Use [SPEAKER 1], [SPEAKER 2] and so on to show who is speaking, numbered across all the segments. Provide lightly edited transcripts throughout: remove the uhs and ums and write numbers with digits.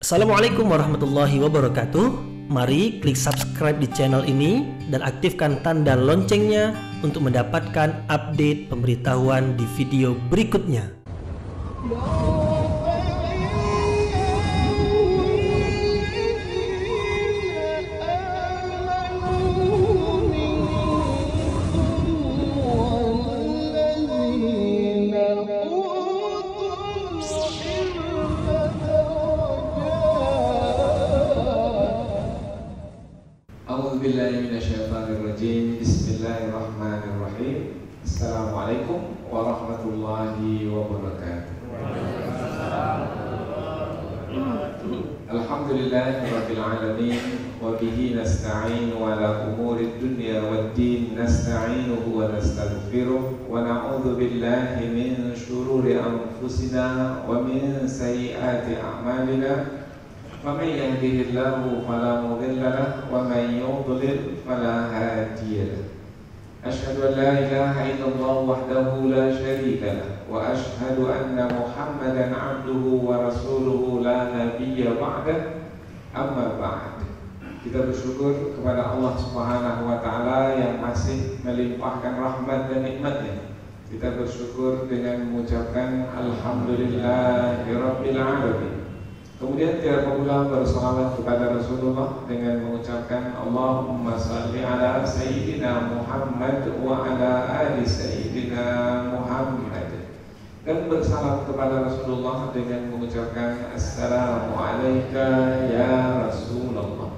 [SPEAKER 1] Assalamualaikum warahmatullahi wabarakatuh. Mari klik subscribe di channel ini dan aktifkan tanda loncengnya untuk mendapatkan update pemberitahuan di video berikutnya.
[SPEAKER 2] A'udzubillahiminasyaitonirrajim. Bismillahirrahmanirrahim. Assalamualaikum warahmatullahi wabarakatuh. Alhamdulillahirabbil alamin wa bihi nasta'inu ala umurid dunya waddin nasta'inuhu wa nastaghfiruh wa na'udzu billahi min shururi anfusina wa min sayyiati a'malina. فمن يهده الله فلا مضل له ومن يضلل فلا هادي له أشهد أن لا إله إلا الله وحده لا شريك له وأشهد أن محمدا عبده ورسوله لا نبي بعده أما بعد. Kita bersyukur kepada Allah Subhanahu wa taala yang masih melimpahkan rahmat dan nikmat-Nya. Kita bersyukur dengan mengucapkan alhamdulillahirabbil alamin. Kemudian tidak perlulah bersalawat kepada Rasulullah dengan mengucapkan Allahumma salli ala Sayyidina Muhammad wa ala ali Sayyidina Muhammad, dan bersalam kepada Rasulullah dengan mengucapkan Assalamu alayka ya Rasulullah.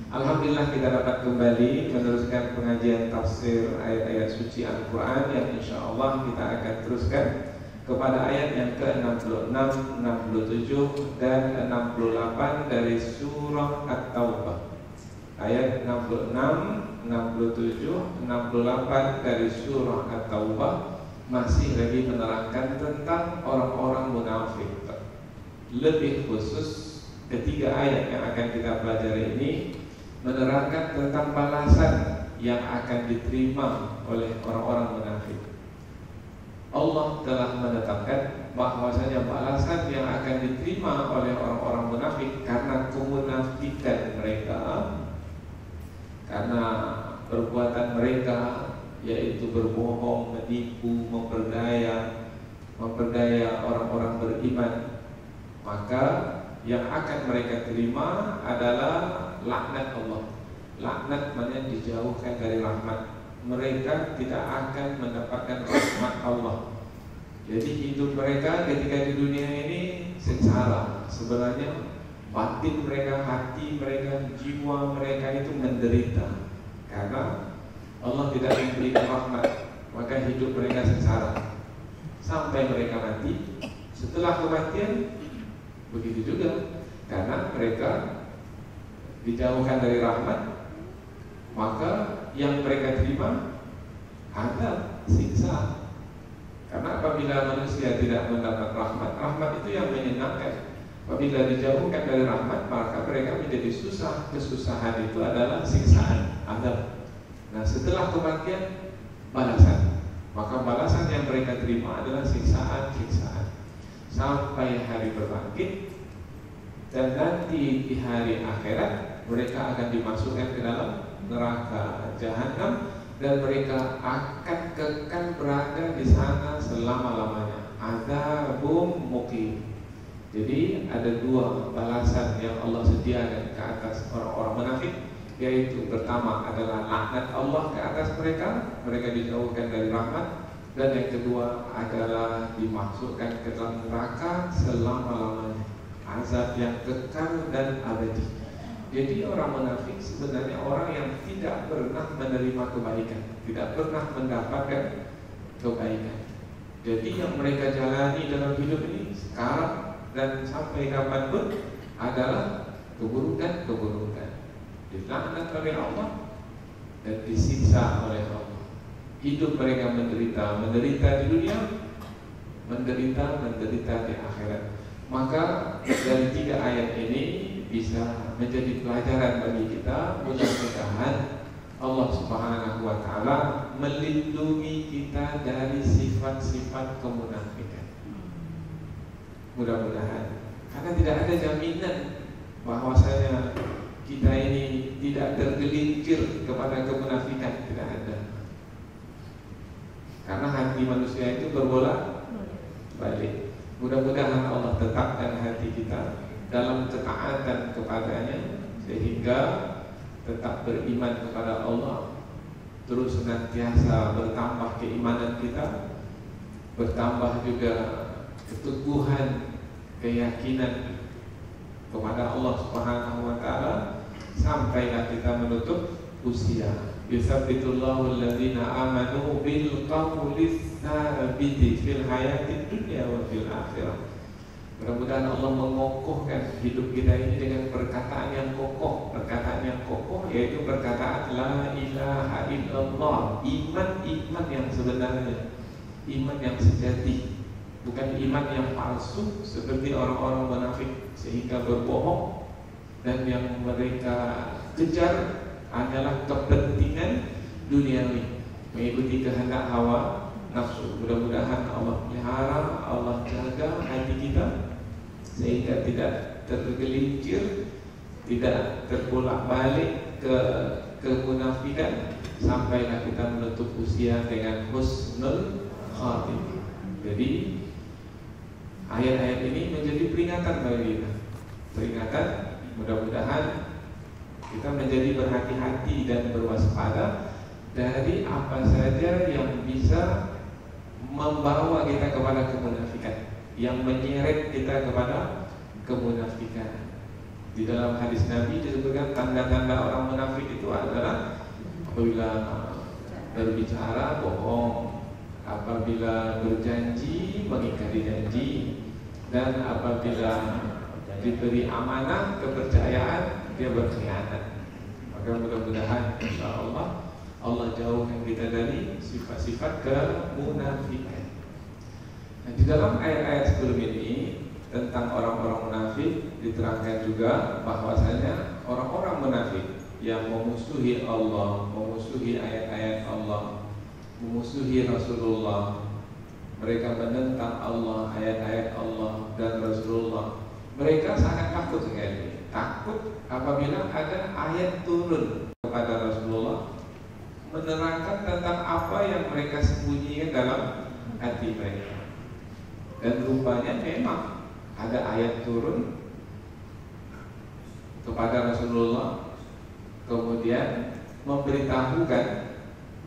[SPEAKER 2] Alhamdulillah kita dapat kembali meneruskan pengajian tafsir ayat-ayat suci Al-Quran yang insyaAllah kita akan teruskan kepada ayat yang ke-66, 67 dan 68 dari surah At-Taubah. Ayat 66, 67, 68 dari surah At-Taubah masih lagi menerangkan tentang orang-orang munafik. Lebih khusus ketiga ayat yang akan kita pelajari ini menerangkan tentang balasan yang akan diterima oleh orang-orang munafik. Allah telah menetapkan bahwasanya balasan yang akan diterima oleh orang-orang munafik karena kemunafikan mereka, karena perbuatan mereka yaitu berbohong, menipu, memperdaya orang-orang beriman, maka yang akan mereka terima adalah laknat Allah. Laknat maknanya dijauhkan dari rahmat. Mereka tidak akan mendapatkan rahmat Allah. Jadi hidup mereka ketika di dunia ini sengsara. Sebenarnya batin mereka, hati mereka, jiwa mereka itu menderita karena Allah tidak memberikan rahmat. Maka hidup mereka sengsara sampai mereka mati. Setelah kematian begitu juga, karena mereka dijauhkan dari rahmat, maka yang mereka terima ada siksa. Karena apabila manusia tidak mendapat rahmat, rahmat itu yang menyenangkan. Apabila dijauhkan dari rahmat, maka mereka menjadi susah. Kesusahan itu adalah siksaan, azab. Nah, setelah kematian balasan. Maka balasan yang mereka terima adalah siksaan-siksaan sampai hari berbangkit. Dan nanti di hari akhirat mereka akan dimasukkan ke dalam neraka jahanam, dan mereka akan kekal berada di sana selama-lamanya. Adzabum muqim. Jadi ada dua balasan yang Allah sediakan ke atas orang-orang munafik, yaitu pertama adalah laknat Allah ke atas mereka, mereka dijauhkan dari rahmat, dan yang kedua adalah dimasukkan ke dalam neraka selama-lamanya. Azab yang kekal dan abadi. Jadi orang munafik sebenarnya orang yang tidak pernah menerima kebaikan, tidak pernah mendapatkan kebaikan. Jadi yang mereka jalani dalam hidup ini sekarang dan sampai kapanpun adalah keburukan-keburukan. Dilaknat oleh Allah dan disiksa oleh Allah. Hidup mereka menderita di dunia, menderita di akhirat. Maka dari tiga ayat ini bisa menjadi pelajaran bagi kita. Mudah-mudahan Allah Subhanahu wa taala melindungi kita dari sifat-sifat kemunafikan. Mudah-mudahan Karena tidak ada jaminan bahwasanya kita ini tidak tergelincir kepada kemunafikan, tidak ada. Karena hati manusia itu berbolak balik. Mudah-mudahan Allah tetapkan hati kita dalam ketaatan kepadanya, sehingga tetap beriman kepada Allah, terus senantiasa bertambah keimanan kita, bertambah juga keteguhan keyakinan kepada Allah Subhanahu wa taala, sampailah kita menutup usia. Yusabbitullahu alladhina amanu bil qawli tsabiti fil hayatid dunya wa fil akhirah. Mudah-mudahan Allah mengokohkan hidup kita ini dengan perkataan yang kokoh. Perkataan yang kokoh yaitu perkataan la ilaha illallah. Iman yang sebenarnya, iman yang sejati, bukan iman yang palsu seperti orang-orang munafik sehingga berbohong, dan yang mereka kejar adalah kepentingan duniawi, mengikuti kehendak hawa nafsu. Mudah-mudahan Allah pelihara, Allah jaga hati kita sehingga tidak tergelincir, tidak terbolak-balik ke kemunafikan, sampailah kita menutup usia dengan husnul khatimah. Jadi ayat-ayat ini menjadi peringatan bagi kita. Peringatan, mudah-mudahan kita menjadi berhati-hati dan berwaspada dari apa saja yang bisa membawa kita kepada kemunafikan, yang menyeret kita kepada kemunafikan. Di dalam hadis Nabi disebutkan tanda-tanda orang munafik itu adalah apabila berbicara bohong, apabila berjanji mengingkari janji, dan apabila diberi amanah kepercayaan dia berkhianat. Maka mudah-mudahan insyaallah Allah jauhkan kita dari sifat-sifat kemunafikan. Nah, di dalam ayat-ayat sebelum ini tentang orang-orang munafik diterangkan juga bahwasanya orang-orang munafik yang memusuhi Allah, memusuhi ayat-ayat Allah, memusuhi Rasulullah, mereka menentang Allah, ayat-ayat Allah dan Rasulullah. Mereka sangat takut sekali. Takut apabila ada ayat turun kepada Rasulullah menerangkan tentang apa yang mereka sembunyikan dalam hati mereka. Dan rupanya memang ada ayat turun kepada Rasulullah, kemudian memberitahukan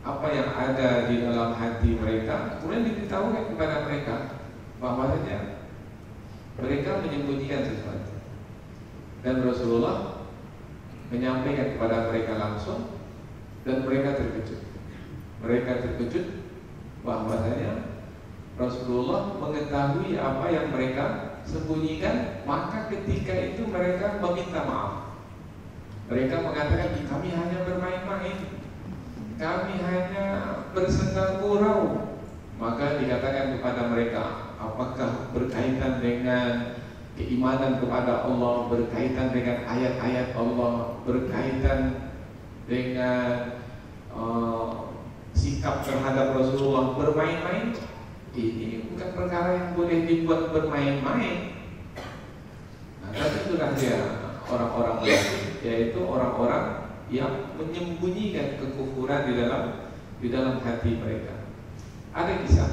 [SPEAKER 2] apa yang ada di dalam hati mereka, kemudian diberitahukan kepada mereka bahwasanya mereka menyembunyikan sesuatu. Dan Rasulullah menyampaikan kepada mereka langsung, dan mereka terkejut. Mereka terkejut bahwasanya Rasulullah mengetahui apa yang mereka sembunyikan. Maka ketika itu mereka meminta maaf. Mereka mengatakan, kami hanya bermain-main, kami hanya bersenda gurau. Maka dikatakan kepada mereka, apakah berkaitan dengan keimanan kepada Allah, berkaitan dengan ayat-ayat Allah, berkaitan dengan sikap terhadap Rasulullah bermain-main? Ini bukan perkara yang boleh dibuat bermain-main. Nah, itulah dia orang-orang munafik, yaitu orang-orang yang menyembunyikan kekufuran di dalam hati mereka. Ada kisah,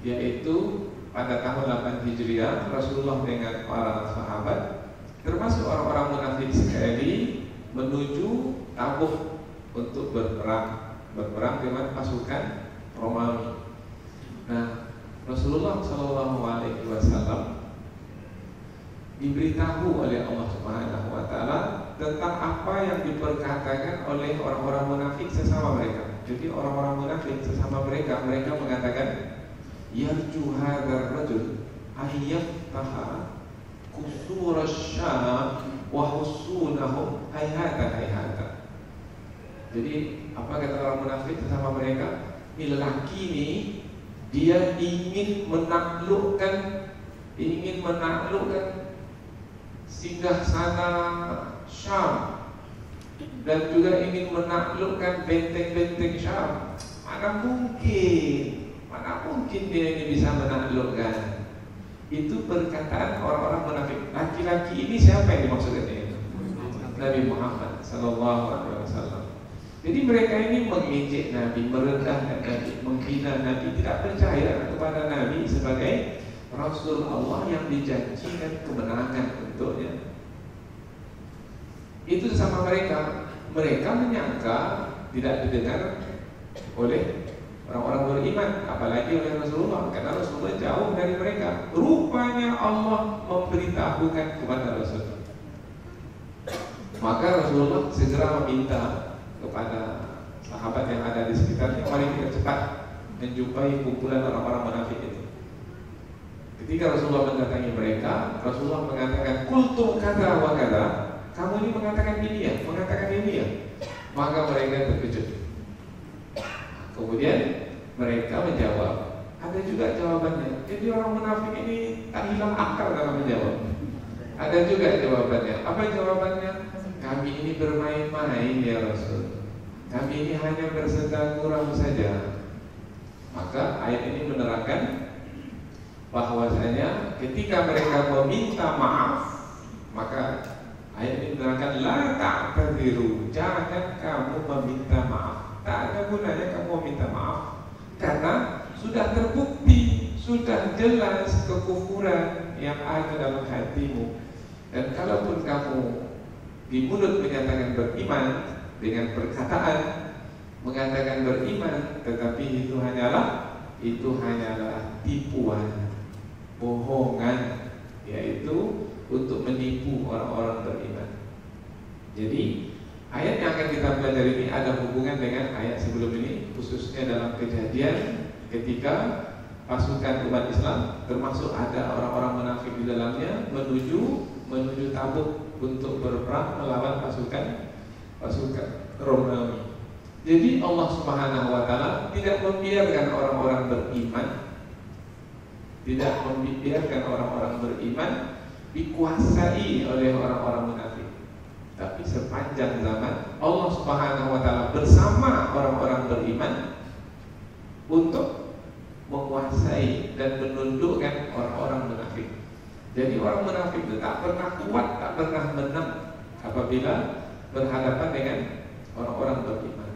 [SPEAKER 2] yaitu pada tahun 8 Hijriah Rasulullah dengan para sahabat termasuk orang-orang munafik sekali menuju Tabuk untuk berperang dengan pasukan Romawi. Nah, Rasulullah SAW diberitahu oleh Allah Subhanahu wa taala tentang apa yang diperkatakan oleh orang-orang munafik sesama mereka. Jadi orang-orang munafik sesama mereka mengatakan, yarju hadzal rajul ayyaftaha qusur asy-syam wa husunahum hayhata. Jadi apa kata orang munafik sesama mereka? Ini lelaki ini dia ingin menaklukkan singgah sana Syam, dan juga ingin menaklukkan benteng-benteng Syam. Mana mungkin dia ini bisa menaklukkan. Itu perkataan orang-orang munafik. Laki-laki ini siapa yang dimaksudkan ini? Nabi Muhammad sallallahu alaihi wasallam. Jadi mereka ini mengejek Nabi, merendahkan Nabi, menghina Nabi, tidak percaya kepada Nabi sebagai Rasul Allah yang dijanjikan kemenangan untuknya. Itu sama mereka. Mereka menyangka tidak didengar oleh orang-orang beriman, apalagi oleh Rasulullah, karena Rasulullah jauh dari mereka. Rupanya Allah memberitahukan kepada Rasulullah. Maka Rasulullah segera meminta kepada sahabat yang ada di sekitarnya, mari kita cepat menjumpai kumpulan orang-orang munafik itu. Ketika Rasulullah mendatangi mereka, Rasulullah mengatakan, "Qultum kata wa kata." Kamu ini mengatakan ini ya, mengatakan ini ya. Maka mereka terkejut. Kemudian mereka menjawab, ada juga jawabannya. Jadi orang munafik ini tak hilang akal dalam menjawab. Ada juga jawabannya. Apa jawabannya? Kami ini bermain-main ya Rasul. Kami ini hanya bersedang gurau saja. Maka ayat ini menerangkan bahwasanya ketika mereka meminta maaf, maka ayat ini menerangkan la ta'tadiru, jangan kamu meminta maaf. Tak ada gunanya kamu meminta maaf, karena sudah terbukti, sudah jelas kekufuran yang ada dalam hatimu. Dan kalaupun kamu di mulut menyatakan beriman dengan perkataan mengatakan beriman, tetapi itu hanyalah tipuan, bohongan, yaitu untuk menipu orang-orang beriman. Jadi ayat yang akan kita pelajari ini ada hubungan dengan ayat sebelum ini, khususnya dalam kejadian ketika pasukan umat Islam, termasuk ada orang-orang munafik di dalamnya, menuju Tabuk untuk berperang melawan pasukan Romawi. Jadi Allah Subhanahu wa taala tidak membiarkan orang-orang beriman dikuasai oleh orang-orang munafik. Tapi sepanjang zaman Allah Subhanahu wa taala bersama orang-orang beriman untuk menguasai dan menundukkan orang-orang munafik. Jadi orang munafik itu tak pernah kuat, tak pernah menang apabila berhadapan dengan orang-orang beriman.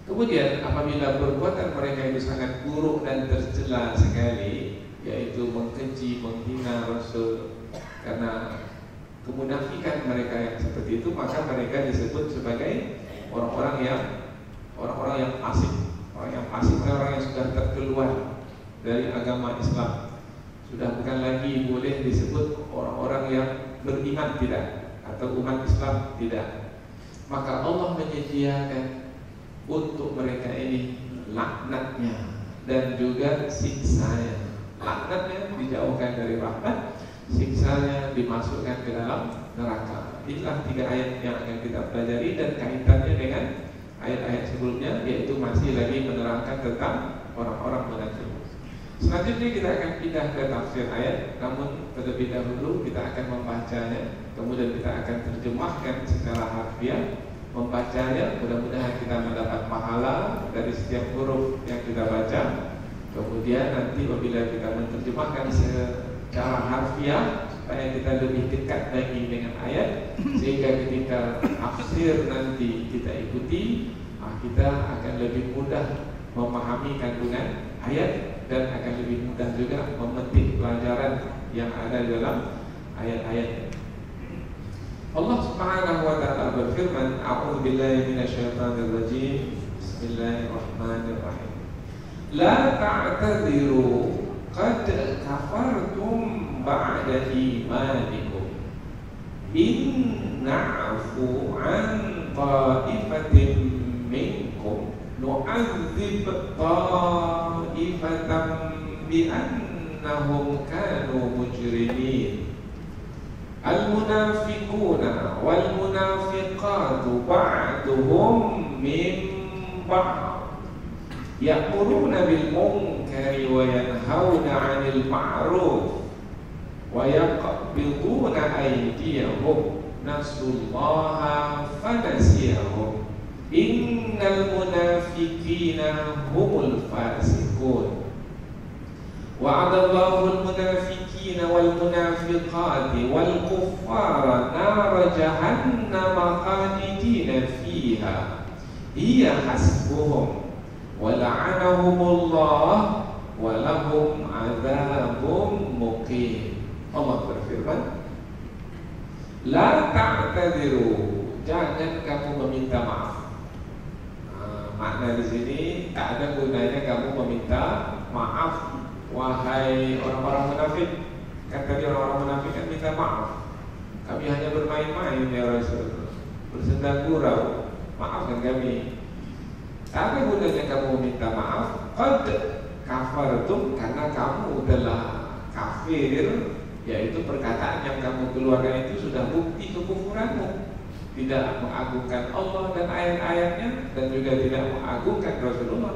[SPEAKER 2] Kemudian apabila perbuatan mereka itu sangat buruk dan tercela sekali, yaitu mengkeji, menghina Rasul, karena kemunafikan mereka yang seperti itu, maka mereka disebut sebagai orang-orang yang fasik. Orang yang fasik adalah orang yang sudah terkeluar dari agama Islam. Sudah bukan lagi boleh disebut orang-orang yang beriman, tidak, atau umat Islam, tidak. Maka Allah menyediakan untuk mereka ini laknatnya dan juga siksanya. Laknatnya dijauhkan dari rahmat, siksanya dimasukkan ke dalam neraka. Inilah 3 ayat yang akan kita pelajari dan kaitannya dengan ayat-ayat sebelumnya, yaitu masih lagi menerangkan tentang orang-orang munafik. Selanjutnya kita akan pindah ke tafsir ayat, namun terlebih dahulu kita akan membacanya, kemudian kita akan terjemahkan secara harfiah. Membacanya, mudah-mudahan kita mendapat pahala dari setiap huruf yang kita baca. Kemudian nanti apabila kita menerjemahkan secara harfiah, supaya kita lebih dekat lagi dengan ayat, sehingga ketika tafsir nanti kita ikuti, kita akan lebih mudah memahami kandungan ayat dan akan lebih mudah juga memetik pelajaran yang ada dalam ayat-ayat. Allah Subhanahu wa taala berfirman, A'udzu billahi minasyaitonir rajim. Bismillahirrahmanirrahim. La ta'tadiru qad kafartum ba'da imanikum in na'fu an ta'ifatin minkum nu'adzib ta'ifatan bi'annahum kanu mujrimin. Al-munafiquna wal-munafiqatu ba'duhum min ba'd ya'muruna bil munkari wa yanhauna 'anil ma'ruf wa yaqbiduna aydiyahum nasullaha fanasiyahum innal munafiqina humul fasiqun Wa'adallahu al-munafiqina wal-munafiqati wal-kuffara nara jahannama khalidina fiha hiya hasbuhum wa la'anahumullah wa lahum 'adzabun muqim. Allah berfirman, la ta'tadiru, jangan kamu meminta maaf. Makna di sini tak ada gunanya kamu meminta maaf, wahai orang-orang munafik. Kan tadi orang-orang munafik kan minta maaf. Kami hanya bermain-main ya Rasul, bersenda gurau, maafkan kami. Tak ada gunanya kamu meminta maaf. Qad kafartum, karena kamu telah kafir, yaitu perkataan yang kamu keluarkan itu sudah bukti kekufuranmu. Tidak mengagungkan Allah dan ayat-ayatnya, dan juga tidak mengagungkan Rasulullah.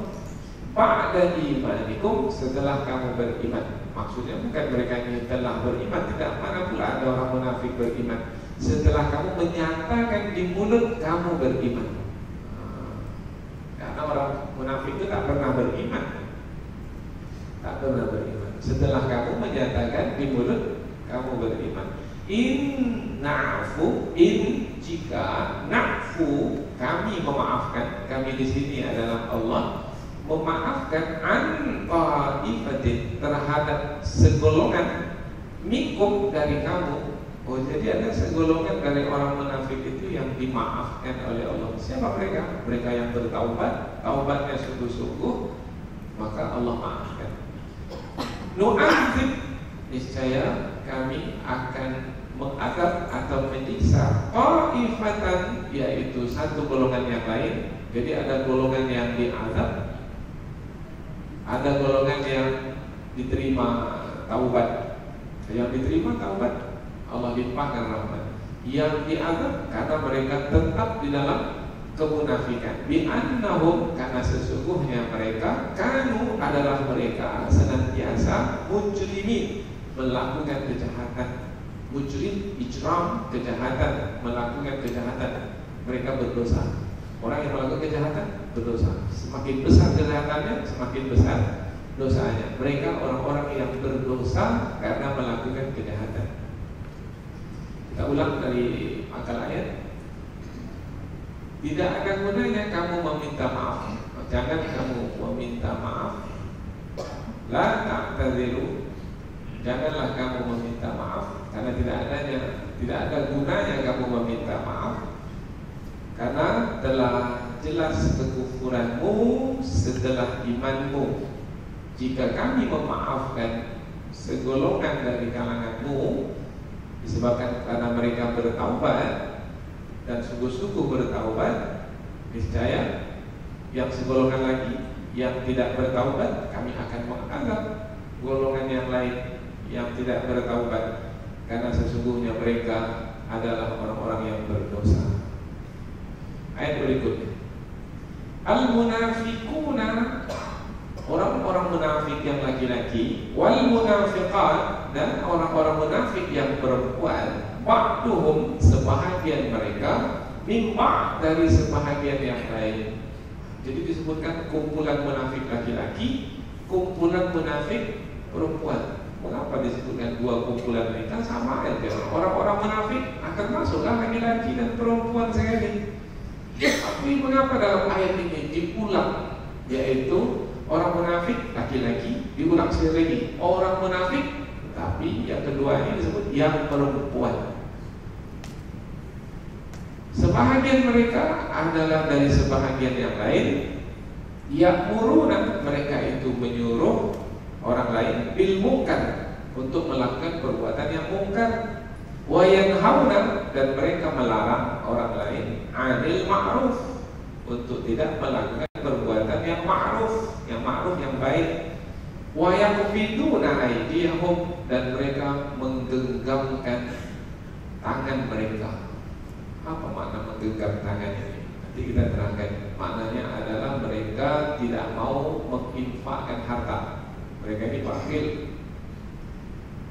[SPEAKER 2] Ba'da imanikum, setelah kamu beriman. Maksudnya bukan mereka ini telah beriman, tidak, mana pula ada orang munafik beriman. Setelah kamu menyatakan di mulut kamu beriman. Karena orang munafik itu tak pernah beriman. Tak pernah beriman. Setelah kamu menyatakan di mulut kamu beriman. In na'fu, in jika na'fu, kami memaafkan, kami di sini adalah Allah, memaafkan an ta'ifatin, terhadap segolongan minkum dari kamu. Oh, jadi ada segolongan dari orang munafik itu yang dimaafkan oleh Allah. Siapa mereka? Mereka yang bertaubat, taubatnya sungguh-sungguh, maka Allah maafkan. Nu'adzib, niscaya kami akan mengadab atau menyiksa ta'ifatan, yaitu satu golongan yang lain. Jadi ada golongan yang diadab, ada golongan yang diterima taubat. Yang diterima taubat, Allah limpahkan rahmat. Yang diadab karena mereka tetap di dalam kemunafikan. Bi'annahum, karena sesungguhnya mereka kanu, adalah mereka senantiasa mujrimin, melakukan kejahatan. Mujrim, ijram, kejahatan, melakukan kejahatan. Mereka berdosa. Orang yang melakukan kejahatan berdosa. Semakin besar kejahatannya, semakin besar dosanya. Mereka orang-orang yang berdosa karena melakukan kejahatan. Kita ulang dari akal ayat. Tidak ada gunanya kamu meminta maaf. Jangan kamu meminta maaf. La ta'tadiru, janganlah kamu meminta maaf, karena tidak ada gunanya kamu meminta maaf, karena telah jelas kekufuranmu setelah imanmu. Jika kami memaafkan segolongan dari kalanganmu disebabkan karena mereka bertaubat dan sungguh-sungguh bertaubat, niscaya yang segolongan lagi yang tidak bertaubat kami akan menganggap golongan yang lain yang tidak bertaubat, karena sesungguhnya mereka adalah orang-orang yang berdosa. Ayat berikutnya, al-munafiquna, orang-orang munafik yang laki-laki, wal munafiqat, dan orang-orang munafik yang perempuan, ba'duhum, sebahagian mereka, mimma, dari sebahagian yang lain. Jadi disebutkan kumpulan munafik laki-laki, kumpulan munafik perempuan. Mengapa disebutkan dua kumpulan ini? Kan sama aja. Orang-orang munafik akan masuklah laki-laki dan perempuan sekali. Tapi mengapa dalam ayat ini diulang, yaitu orang munafik laki-laki, diulang sekali lagi orang munafik, tapi yang kedua ini disebut yang perempuan. Sebahagian mereka adalah dari sebahagian yang lain. Ya'muruna, mereka itu menyuruh orang lain bil munkar, untuk melakukan perbuatan yang mungkar. Wa yanhauna, dan mereka melarang orang lain anil ma'ruf, untuk tidak melakukan perbuatan yang ma'ruf, yang baik. Wa yaqbiduna aydiyahum, dan mereka menggenggamkan tangan mereka. Apa makna menggenggam tangan ini? Nanti kita terangkan. Maknanya adalah mereka tidak mau menginfakkan harta. Mereka ini bakhil.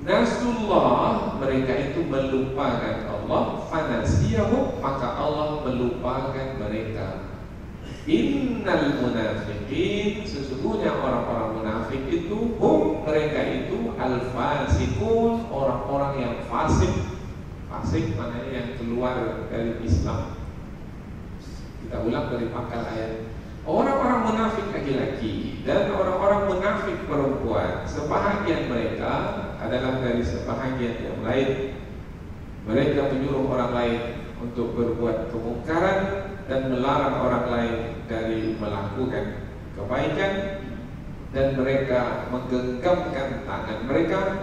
[SPEAKER 2] Nasullah, mereka itu melupakan Allah. Fanasiyahum, maka Allah melupakan mereka. Inna innal munafiqin, sesungguhnya orang-orang munafik itu mereka itu al-fasikun, orang-orang yang fasik. Fasik maknanya yang keluar dari Islam. Kita ulang dari pangkal ayat. Orang-orang munafik laki-laki dan orang-orang munafik perempuan, sebahagian mereka adalah dari sebahagian yang lain. Mereka menyuruh orang lain untuk berbuat kemungkaran dan melarang orang lain dari melakukan kebaikan, dan mereka menggenggamkan tangan mereka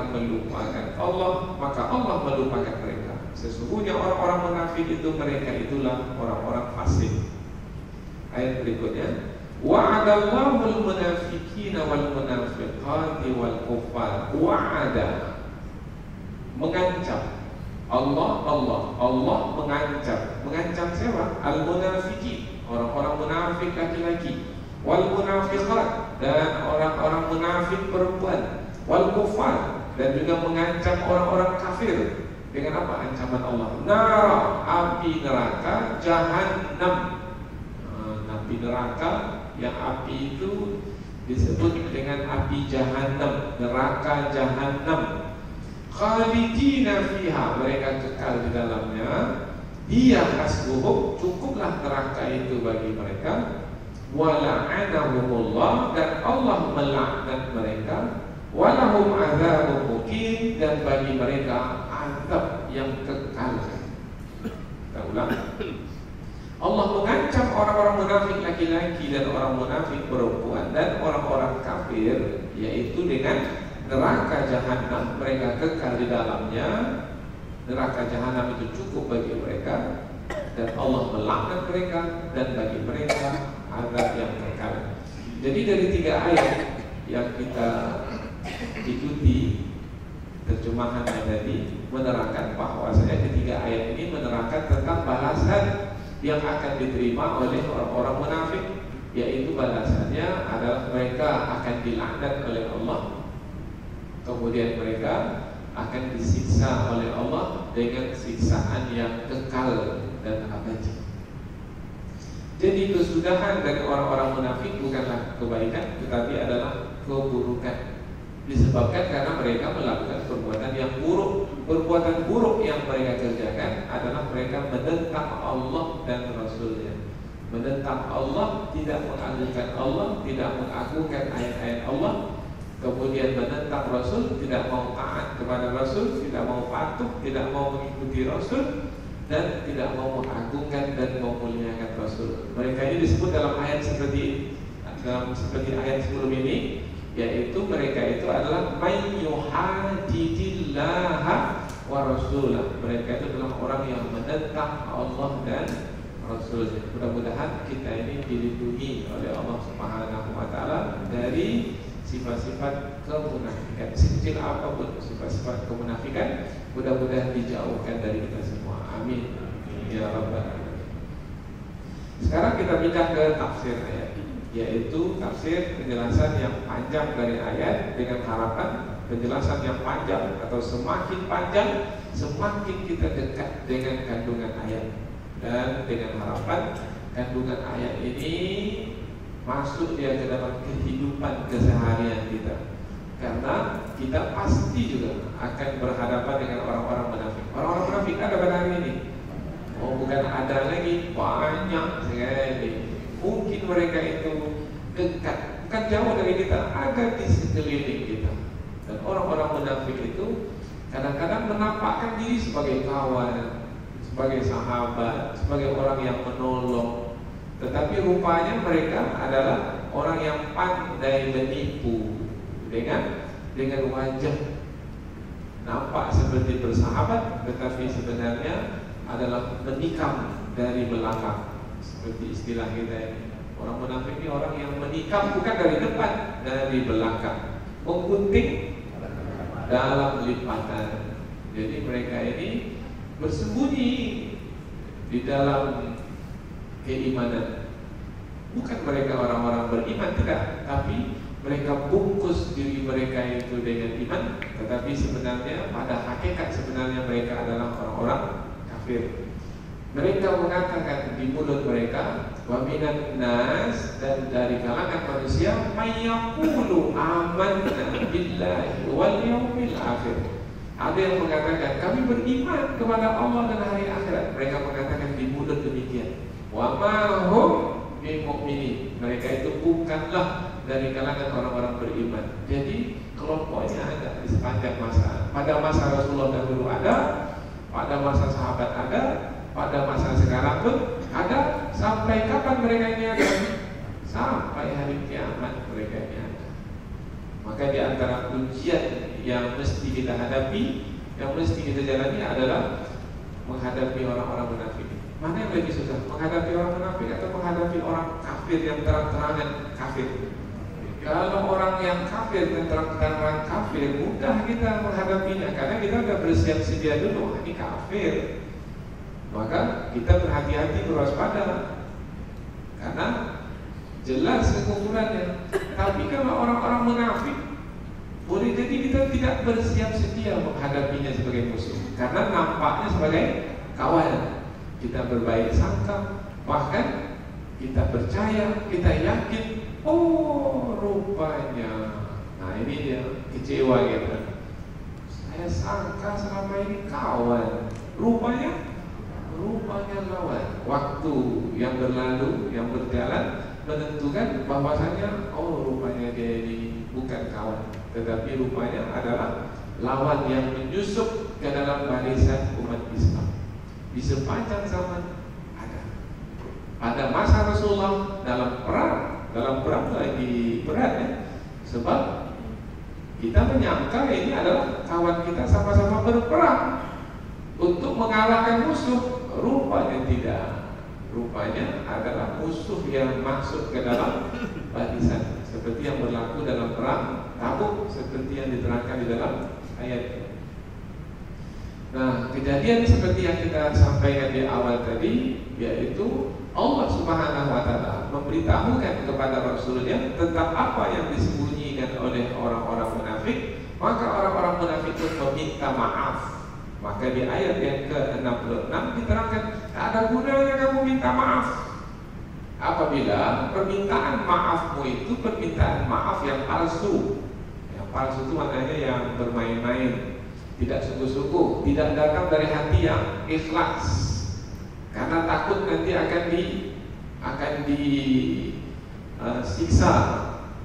[SPEAKER 2] melupakan Allah, maka Allah melupakan mereka. Sesungguhnya orang-orang munafik itu mereka itulah orang-orang fasik. Ayat berikutnya, wa'adallahul munafiqina wal munafiqati wal kuffar. Wa'ada, mengancam. Allah mengancam siapa? Al-munafiqin, orang-orang munafik laki-laki, wal munafiqat, dan orang-orang munafik perempuan, wal kuffar, dan juga mengancam orang-orang kafir. Dengan apa ancaman Allah? Nara, api neraka, jahannam. Api neraka, yang api itu disebut dengan api jahannam, neraka jahannam. Khalidina fiha, mereka kekal di dalamnya. Dia hasbuhum, cukuplah neraka itu bagi mereka. Wala'anahumullah, dan Allah melaknat mereka. Walahum adzabun muqim, dan bagi mereka azab yang kekal. Kita ulang. Allah mengancam orang-orang munafik laki-laki dan orang munafik perempuan dan orang-orang kafir, yaitu dengan neraka jahanam, mereka kekal di dalamnya. Neraka jahanam itu cukup bagi mereka, dan Allah melaknat mereka, dan bagi mereka azab yang kekal. Jadi dari 3 ayat yang kita ikuti terjemahannya tadi menerangkan bahwasanya ketiga ayat ini menerangkan tentang balasan yang akan diterima oleh orang-orang munafik, yaitu balasannya adalah mereka akan dilaknat oleh Allah, kemudian mereka akan disiksa oleh Allah dengan siksaan yang kekal dan abadi. Jadi kesudahan dari orang-orang munafik bukanlah kebaikan, tetapi adalah keburukan. Disebabkan karena mereka melakukan perbuatan yang buruk. Perbuatan buruk yang mereka kerjakan adalah mereka menentang Allah dan Rasulnya. Menentang Allah, tidak mengagungkan Allah, tidak mengagungkan ayat-ayat Allah. Kemudian menentang Rasul, tidak mau taat kepada Rasul, tidak mau patuh, tidak mau mengikuti Rasul, dan tidak mau mengagungkan dan memuliakan Rasul. Mereka ini disebut dalam ayat seperti ayat sebelum ini, yaitu mereka itu adalah mayyuhadidillaha wa rasulah. Mereka itu adalah orang yang menentang Allah dan Rasulnya. Mudah-mudahan kita ini dilindungi oleh Allah Subhanahu wa Ta'ala dari sifat-sifat kemunafikan. Sekecil apapun sifat-sifat kemunafikan, mudah-mudahan dijauhkan dari kita semua. Amin ya rabbal alamin. Sekarang kita pindah ke tafsir ayat, yaitu tafsir penjelasan yang panjang dari ayat, dengan harapan penjelasan yang panjang atau semakin panjang semakin kita dekat dengan kandungan ayat, dan dengan harapan kandungan ayat ini masuk dia ke dalam kehidupan keseharian kita, karena kita pasti juga akan berhadapan dengan orang-orang munafik. Orang-orang munafik ada pada hari ini. Oh, bukan ada lagi, banyak sekali. Mungkin mereka itu dekat, bukan jauh dari kita, ada di sekeliling kita. Dan orang-orang munafik itu kadang-kadang menampakkan diri sebagai kawan, sebagai sahabat, sebagai orang yang menolong, tetapi rupanya mereka adalah orang yang pandai menipu dengan wajah nampak seperti bersahabat, tetapi sebenarnya adalah menikam dari belakang. Seperti istilah kita ini, orang munafik ini orang yang menikam bukan dari depan, dari belakang, menggunting dalam lipatan. Jadi mereka ini bersembunyi di dalam keimanan. Bukan mereka orang-orang beriman, tidak, tapi mereka bungkus diri mereka itu dengan iman, tetapi sebenarnya pada hakikat sebenarnya mereka adalah orang-orang kafir. Mereka mengatakan di mulut mereka, wa minan nas, dan dari kalangan manusia, mayyaqulu amanna billahi wal yawmil akhir. Ada yang mengatakan kami beriman kepada Allah dan hari akhirat. Mereka mengatakan di mulut demikian. Wa ma hum bimu'minin. Mereka itu bukanlah dari kalangan orang-orang beriman. Jadi kelompoknya ada di sepanjang masa. Pada masa Rasulullah dahulu ada, pada masa sahabat ada, pada masa sekarang pun ada. Sampai kapan mereka ini ada? Sampai hari kiamat mereka ini ada. Maka di antara ujian yang mesti kita hadapi, yang mesti kita jalani adalah menghadapi orang-orang munafik. Mana yang lebih susah? Menghadapi orang munafik atau menghadapi orang kafir yang terang-terangan kafir? Kalau orang yang kafir dan terang-terangan kafir, mudah kita menghadapinya karena kita sudah bersiap sedia dulu. Ini kafir. Maka kita berhati-hati, berwaspada, karena jelas kekufurannya. Tapi kalau orang-orang munafik, boleh jadi kita tidak bersiap sedia menghadapinya sebagai musuh, karena nampaknya sebagai kawan. Kita berbaik sangka, bahkan kita percaya, kita yakin, oh rupanya. Nah ini dia kecewa kita. Saya sangka selama ini kawan, rupanya lawan. Waktu yang berlalu, yang berjalan menentukan bahwasanya oh rupanya dia ini bukan kawan, tetapi rupanya adalah lawan yang menyusup ke dalam barisan umat Islam. Di sepanjang zaman ada. Pada masa Rasulullah dalam perang lagi berat ya. Sebab kita menyangka ini adalah kawan kita sama-sama berperang untuk mengalahkan musuh. Rupanya tidak. Rupanya adalah musuh yang masuk ke dalam barisan, seperti yang berlaku dalam perang Tabuk, seperti yang diterangkan di dalam ayat. Nah, kejadian seperti yang kita sampaikan di awal tadi, yaitu Allah Subhanahu wa Ta'ala memberitahukan kepada Rasulnya tentang apa yang disembunyikan oleh orang-orang munafik. Maka orang-orang munafik pun meminta maaf. Maka di ayat yang ke-66 diterangkan, tak ada gunanya kamu minta maaf apabila permintaan maafmu itu permintaan maaf yang palsu. Yang palsu itu maknanya yang bermain-main, tidak sungguh-sungguh, tidak datang dari hati yang ikhlas, karena takut nanti akan disiksa,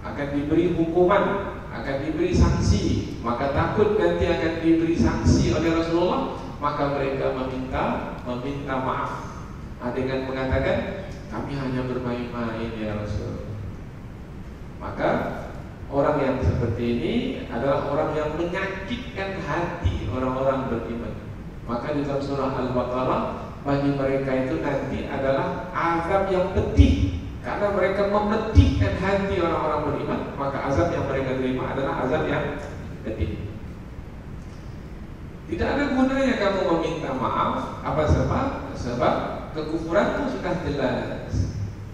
[SPEAKER 2] akan diberi hukuman, akan diberi sanksi. Maka takut nanti akan diberi sanksi oleh Rasulullah, maka mereka meminta maaf dengan mengatakan kami hanya bermain-main ya Rasul. Maka orang yang seperti ini adalah orang yang menyakitkan hati orang-orang beriman. Maka di dalam surah Al-Baqarah, bagi mereka itu nanti adalah azab yang pedih, karena mereka memedihkan hati orang-orang beriman. Maka azab yang mereka terima adalah azab yang pedih. Tidak ada gunanya kamu meminta maaf. Apa sebab? Sebab kekufuranmu sudah jelas.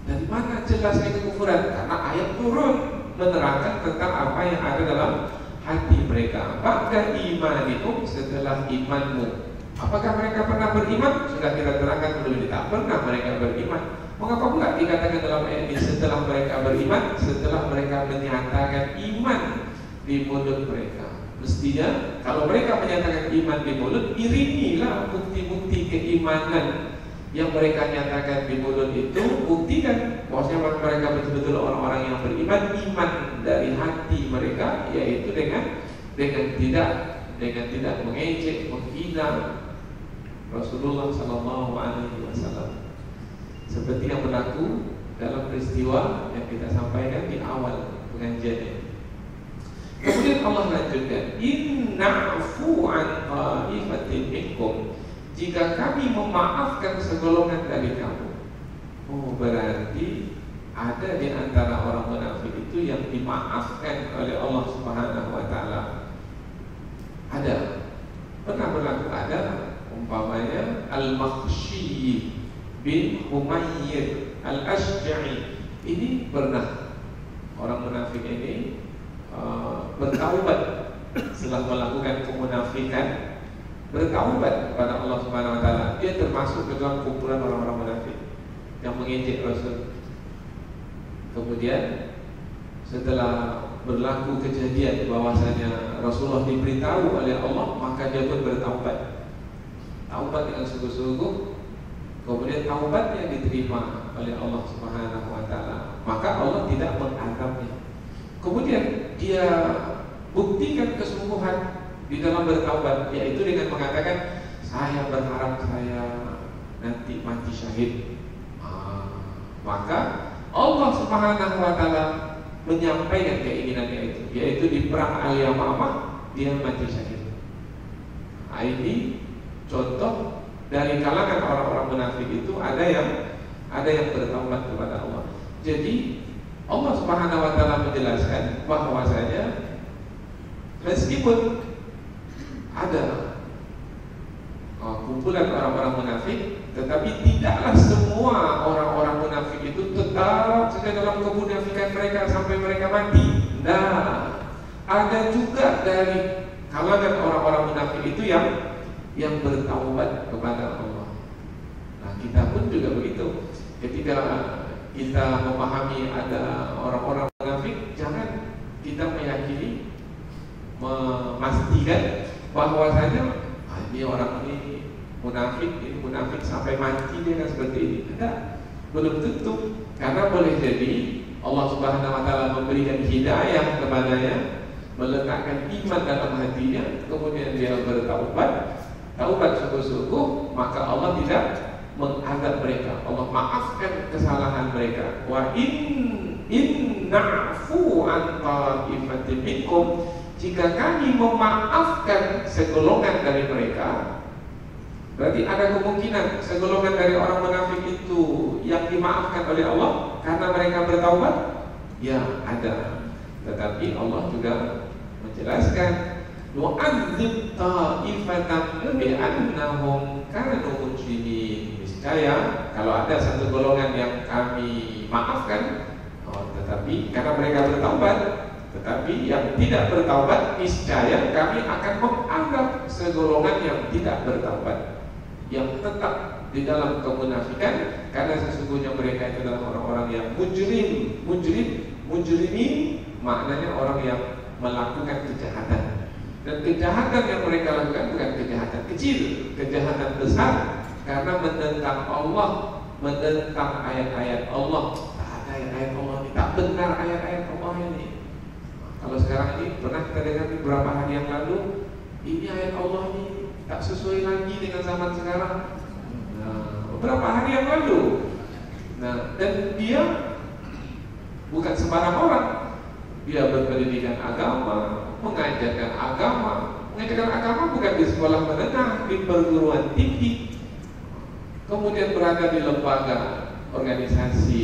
[SPEAKER 2] Dari mana jelasnya kekufuran? Karena ayat turun menerangkan tentang apa yang ada dalam hati mereka. Apakah imanikum, setelah imanmu? Apakah mereka pernah beriman? Sudah kita terangkan belum? Tak pernah mereka beriman. Mengapa pula dikatakan dalam ayat ini setelah mereka beriman? Setelah mereka menyatakan iman di mulut mereka. Mestinya kalau mereka menyatakan iman di mulut, iringilah bukti-bukti keimanan yang mereka nyatakan di mulut itu. Buktikan bahwasanya mereka betul-betul orang-orang yang beriman, iman dari hati mereka, yaitu dengan tidak mengejek, menghina Rasulullah SAW, seperti yang berlaku dalam peristiwa yang kita sampaikan di awal pengajian ini. Kemudian Allah lanjutkan, inna'fu an qa'ifatin minkum, jika kami memaafkan segolongan dari kamu. Oh, berarti ada di antara orang munafik itu yang dimaafkan oleh Allah Subhanahu wa Ta'ala. Ada, pernah berlaku ada, umpamanya Al-Makhsyi bin Humayyir Al-Ashja'i. Ini pernah orang munafik ini bertaubat setelah melakukan kemunafikan, bertaubat kepada Allah Subhanahu wa taala, dia termasuk ke dalam kumpulan orang-orang munafik yang mengejek Rasul. Kemudian setelah berlaku kejadian bahwasanya Rasulullah diberitahu oleh Allah, maka dia pun bertaubat. Taubat dengan sungguh-sungguh, kemudian taubatnya diterima oleh Allah Subhanahu wa taala. Maka Allah tidak mengadabnya. Kemudian dia buktikan kesungguhan di dalam bertaubat, yaitu dengan mengatakan, saya berharap saya nanti mati syahid. Maka Allah Subhanahu wa taala menyampaikan keinginannya itu, yaitu di perang Al-Yamamah dia mati syahid. Ini contoh dari kalangan orang-orang munafik itu ada yang bertaubat kepada Allah. Jadi Allah Subhanahu wa taala menjelaskan bahwasanya meskipun ada kumpulan orang-orang munafik, tetapi tidaklah semua orang-orang munafik itu tetap saja dalam kemunafikan mereka sampai mereka mati. Nah, ada juga dari kalangan orang-orang munafik itu yang bertaubat kepada Allah. Nah, kita pun juga begitu. Ketika kita memahami ada orang-orang munafik, jangan kita meyakini, memastikan bahwasanya ini orang ini munafik sampai mati dia kan seperti ini. Tidak, belum tentu. Karena boleh jadi Allah Subhanahu wa taala memberikan hidayah kepadanya, meletakkan iman dalam hatinya, kemudian dia bertaubat, taubat sungguh-sungguh, maka Allah tidak mengadab mereka. Allah maafkan kesalahan mereka. Wa in na'fu an ta'ifatin minkum, jika kami memaafkan segolongan dari mereka, berarti ada kemungkinan segolongan dari orang munafik itu yang dimaafkan oleh Allah karena mereka bertaubat. Ya, ada. Tetapi Allah juga menjelaskan, nu'adzib ta'ifatan bi'annahum kanu mujrimin. Niscaya kalau ada satu golongan yang kami maafkan, tetapi karena mereka bertaubat, tetapi yang tidak bertaubat, niscaya kami akan menganggap segolongan yang tidak bertaubat, yang tetap di dalam kemunafikan, karena sesungguhnya mereka itu adalah orang-orang yang mujrimin maknanya orang yang melakukan kejahatan. Dan kejahatan yang mereka lakukan bukan kejahatan kecil, kejahatan besar, karena menentang Allah, menentang ayat-ayat Allah. Ayat-ayat Allah ini tak benar, ayat-ayat Allah ini. Kalau sekarang ini pernah kita dengar beberapa hari yang lalu, ini ayat Allah ini tak sesuai lagi dengan zaman sekarang. Beberapa hari yang lalu. Nah, dan dia bukan sembarang orang. Dia berpendidikan agama, mengajarkan agama. Mengajarkan agama bukan di sekolah menengah, di perguruan tinggi. Kemudian berada di lembaga organisasi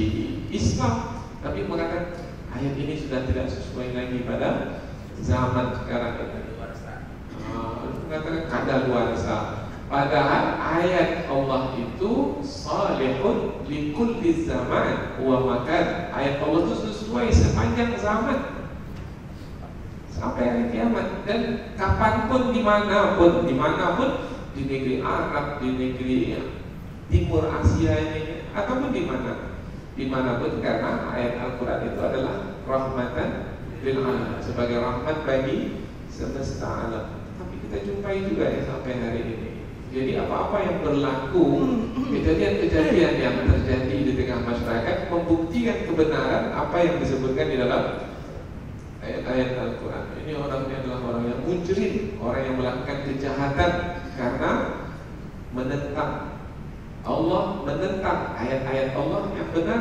[SPEAKER 2] Islam, tapi mengatakan ayat ini sudah tidak sesuai lagi pada zaman sekarang ini. Mengatakan kadaluarsa. Padahal ayat Allah itu salihun li kulli zaman wa makan. Ayat Allah itu sesuai sepanjang zaman sampai hari kiamat, dan kapanpun, dimanapun, di negeri Arab, di negeri Timur Asia ini, ataupun dimanapun, karena ayat Al-Quran itu adalah rahmatan lil alamin, sebagai rahmat bagi semesta alam. Tapi kita jumpai juga ya sampai hari ini. Jadi apa-apa yang berlaku, kejadian-kejadian yang terjadi di tengah masyarakat membuktikan kebenaran apa yang disebutkan di dalam ayat-ayat Al-Quran. Ini orangnya adalah orang yang mujrim, orang yang melakukan kejahatan karena menentang Allah, menentang ayat-ayat Allah yang benar,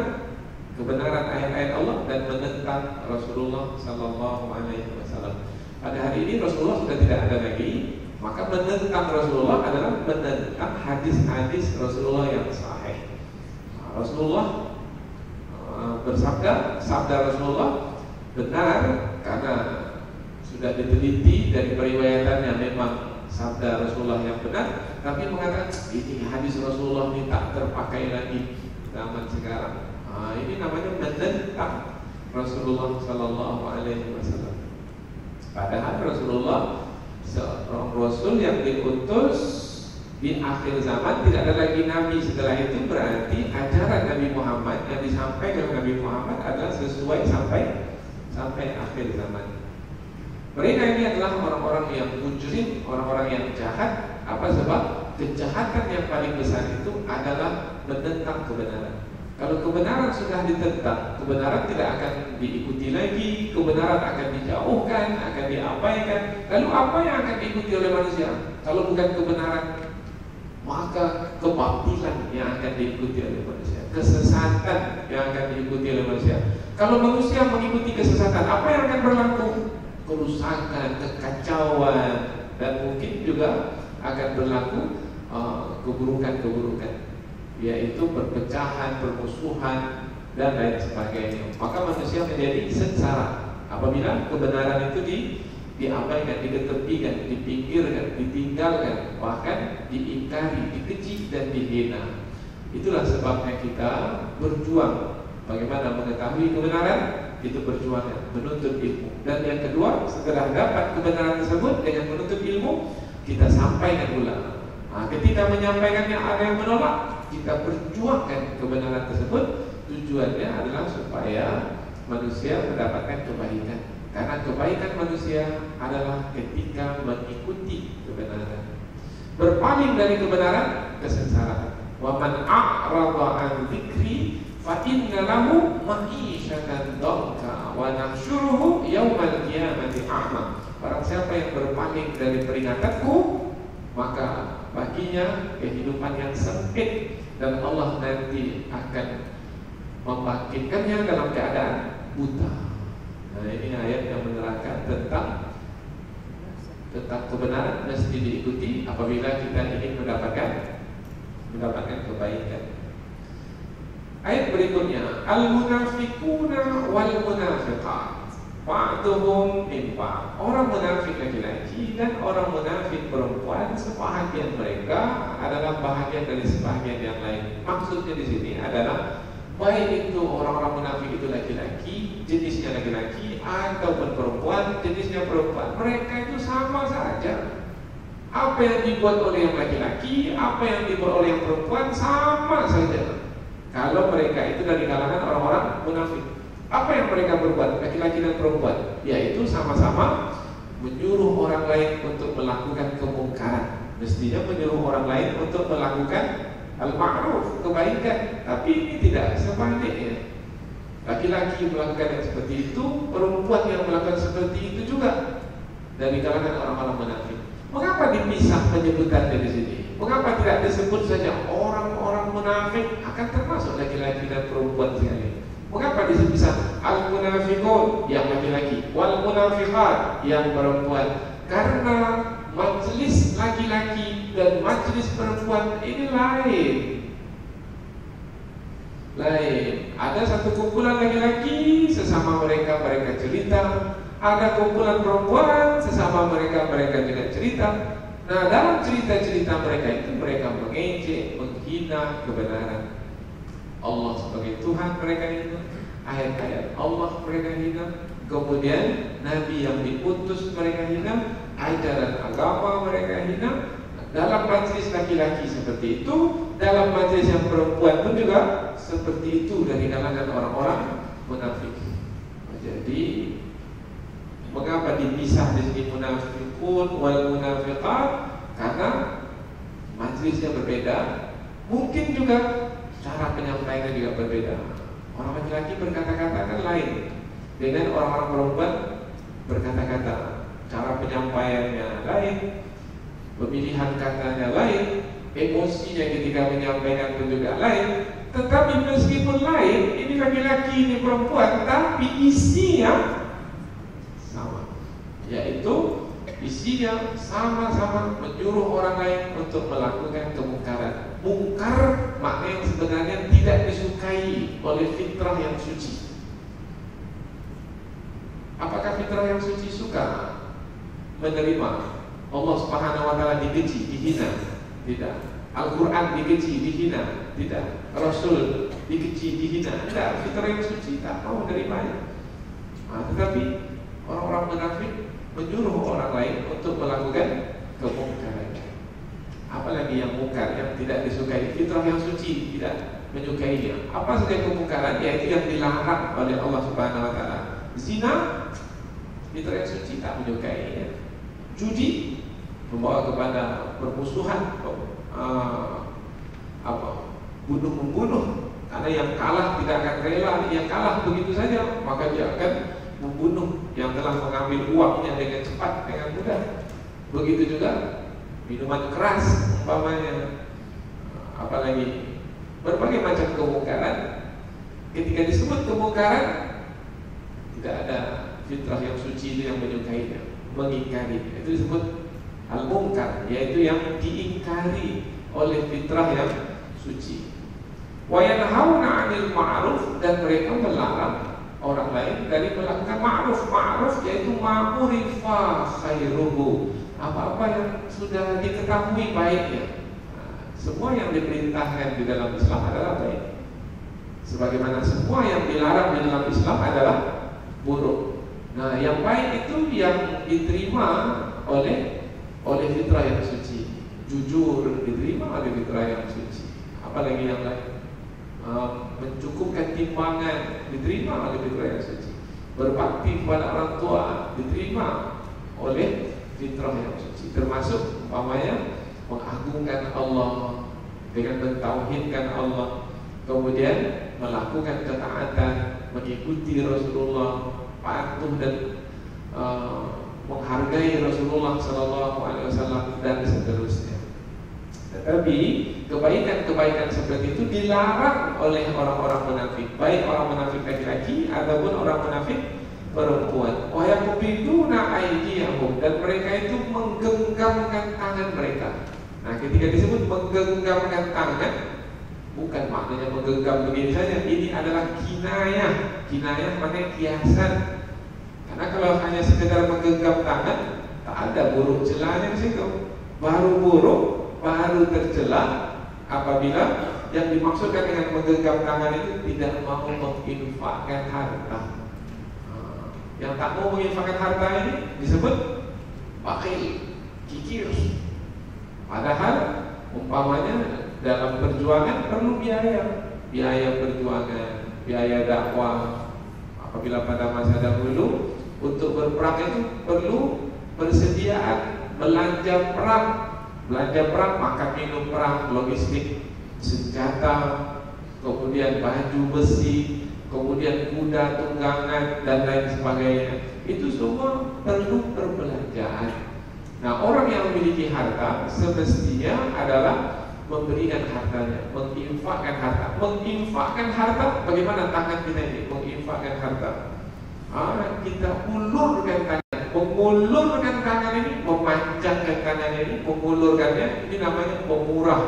[SPEAKER 2] kebenaran ayat-ayat Allah, dan menentang Rasulullah Sallallahu Alaihi Wasallam. Pada hari ini Rasulullah sudah tidak ada lagi, maka menentang Rasulullah adalah menentang hadis-hadis Rasulullah yang sahih. Rasulullah bersabda, sabda Rasulullah benar karena sudah diteliti dari periwayatan yang memang sabda Rasulullah yang benar, tapi mengatakan ini hadis Rasulullah ini tak terpakai lagi zaman sekarang. Ini namanya menentang Rasulullah Sallallahu Alaihi Wasallam. Padahal Rasulullah seorang Rasul yang diutus di akhir zaman. Tidak ada lagi Nabi setelah itu, berarti ajaran Nabi Muhammad yang disampaikan Nabi Muhammad adalah sesuai sampai akhir zaman. Mereka ini adalah orang-orang yang mujrim, orang-orang yang jahat. Apa sebab? Kejahatan yang paling besar itu adalah menentang kebenaran. Kalau kebenaran sudah ditentang, kebenaran tidak akan diikuti lagi, kebenaran akan dijauhkan, akan diabaikan. Lalu apa yang akan diikuti oleh manusia? Kalau bukan kebenaran, maka kebatilan yang akan diikuti oleh manusia, kesesatan yang akan diikuti oleh manusia. Kalau manusia mengikuti kesesatan, apa yang akan berlaku? Kerusakan, kekacauan, dan mungkin juga akan berlaku keburukan-keburukan, yaitu perpecahan, permusuhan, dan lain sebagainya. Maka manusia menjadi sengsara apabila kebenaran itu diabaikan, diketepikan, dipinggirkan, ditinggalkan, bahkan diingkari, dikeji, dan dihina. Itulah sebabnya kita berjuang. Bagaimana mengetahui kebenaran? Itu perjuangan, menuntut ilmu. Dan yang kedua, setelah dapat kebenaran tersebut dengan menuntut ilmu, kita sampaikan pula. Ketika menyampaikannya ada yang menolak, kita perjuangkan kebenaran tersebut. Tujuannya adalah supaya manusia mendapatkan kebaikan. Karena kebaikan manusia adalah ketika mengikuti kebenaran. Berpaling dari kebenaran, kesengsaraan. Wa man a'rada an dzikri fa inna lahu ma'isyatan dhanka wa nahsyuruhu yaumal qiyamati a'ma. Barang siapa yang berpaling dari peringatanku, maka baginya kehidupan yang sempit, dan Allah nanti akan membangkitkannya dalam keadaan buta. Nah, ini ayat yang menerangkan tentang kebenaran mesti diikuti apabila kita ingin mendapatkan kebaikan. Ayat berikutnya, al-munafiquna wal munafiqat ba'duhum min ba'd. Orang munafik laki-laki dan orang munafik perempuan, sebahagian mereka adalah bahagian dari sebahagian yang lain. Maksudnya di sini adalah baik itu orang-orang munafik itu laki-laki, jenisnya laki-laki, ataupun perempuan, jenisnya perempuan, mereka itu sama saja. Apa yang dibuat oleh yang laki-laki, apa yang dibuat oleh yang perempuan, sama saja. Kalau mereka itu dari kalangan orang-orang munafik, apa yang mereka berbuat, laki-laki dan perempuan, yaitu sama-sama menyuruh orang lain untuk melakukan kemungkaran. Mestinya menyuruh orang lain untuk melakukan al-ma'ruf, kebaikan. Tapi ini tidak sebaliknya. Laki-laki melakukan yang seperti itu, perempuan yang melakukan seperti itu juga dari kalangan orang-orang munafik. Mengapa dipisah penyebutannya di sini? Mengapa tidak disebut saja orang-orang munafik akan termasuk laki-laki dan perempuan sekali? Mengapa dipisah al-munafiqun yang laki-laki, wal munafiqat yang perempuan? Karena majelis laki-laki dan majelis perempuan ini lain. Ada satu kumpulan laki-laki, sesama mereka cerita. Ada kumpulan perempuan, sesama mereka juga cerita. Nah, dalam cerita-cerita mereka itu mereka mengejek, menghina kebenaran. Allah sebagai Tuhan mereka hina, ayat-ayat Allah mereka hina, kemudian Nabi yang diutus mereka hina, ajaran agama mereka hina. Dalam majelis laki-laki seperti itu, dalam majelis yang perempuan pun juga seperti itu dari kalangan orang-orang munafik. Jadi mengapa dipisah di sini munafiqun wal munafiqat? Karena majelisnya berbeda, mungkin juga cara penyampaiannya juga berbeda. Orang laki-laki berkata-kata kan lain dengan orang-orang perempuan berkata-kata. Cara penyampaiannya lain, pemilihan katanya lain, emosinya ketika menyampaikan pun juga lain. Tetapi meskipun lain, ini laki-laki, ini perempuan, tapi isinya sama, yaitu isinya sama-sama menyuruh orang lain untuk melakukan kemungkaran. Mungkar makna yang sebenarnya tidak disukai oleh fitrah yang suci. Apakah fitrah yang suci suka menerima Allah Subhanahu wa taala dikeji, dihina? Tidak. Al-Quran dikeji, dihina? Tidak. Rasul dikeji, dihina? Tidak. Fitrah yang suci tak mau menerimanya. Tetapi orang-orang munafik menyuruh orang lain untuk melakukan kemungkaran. Apalagi yang mungkar, yang tidak disukai. Fitrah yang suci tidak menyukainya. Apa saja kemungkaran, yaitu yang dilarang oleh Allah Subhanahu wa taala. Zina, fitrah yang suci tak menyukainya. Judi membawa kepada permusuhan, bunuh-membunuh. Karena yang kalah tidak akan rela, yang kalah begitu saja, maka dia akan membunuh yang telah mengambil uangnya dengan cepat, dengan mudah. Begitu juga minuman keras umpamanya, apalagi berbagai macam kemungkaran. Ketika disebut kemungkaran, tidak ada fitrah yang suci itu yang menyukainya, mengingkari. Itu disebut al-mungkar, yaitu yang diingkari oleh fitrah yang suci. Wa yanhauna 'anil ma'ruf, dan mereka melarang orang lain dari melakukan ma'ruf. Ma'ruf yaitu ma'urifa khairuhu, apa-apa yang sudah diketahui baiknya. Semua yang diperintahkan di dalam Islam adalah baik, sebagaimana semua yang dilarang di dalam Islam adalah buruk. Nah, yang baik itu yang diterima oleh fitrah yang suci. Jujur diterima oleh fitrah yang suci. Apalagi yang lain, mencukupkan timbangan diterima oleh fitrah yang suci. Berbakti kepada orang tua diterima oleh fitrah yang suci. Termasuk umpamanya mengagungkan Allah dengan mentauhidkan Allah, kemudian melakukan ketaatan, mengikuti Rasulullah, patuh dan menghargai Rasulullah SAW dan seterusnya. Tetapi kebaikan-kebaikan seperti itu dilarang oleh orang-orang munafik, baik orang munafik laki-laki ataupun orang munafik perempuan. Wa yaqbiduna aydiyahum, dan mereka itu menggenggamkan tangan mereka. Nah, ketika disebut menggenggamkan tangan, bukan maknanya menggenggam begini saja. Ini adalah kinayah. Kinayah maknanya kiasan. Karena kalau hanya sekedar menggenggam tangan, tak ada buruk celahnya di situ. Baru buruk, baru tercela apabila yang dimaksudkan dengan menggenggam tangan itu tidak mau menginfakkan harta. Yang tak mau menginfakkan harta ini disebut bakhil, kikir. Padahal umpamanya dalam perjuangan perlu biaya perjuangan, biaya dakwah. Apabila pada masa dahulu untuk berperang itu perlu persediaan belanja perang, makan minum perang, logistik, senjata, kemudian baju besi, kemudian kuda tunggangan dan lain sebagainya. Itu semua perlu perbelanjaan. Nah, orang yang memiliki harta semestinya adalah memberikan hartanya, menginfakkan harta. Menginfakkan harta, bagaimana tangan kita ini menginfakkan harta? Kita ulurkan tangan, mengulurkan tangan ini, memanjangkan tangan ini, mengulurkannya, ini namanya pemurah.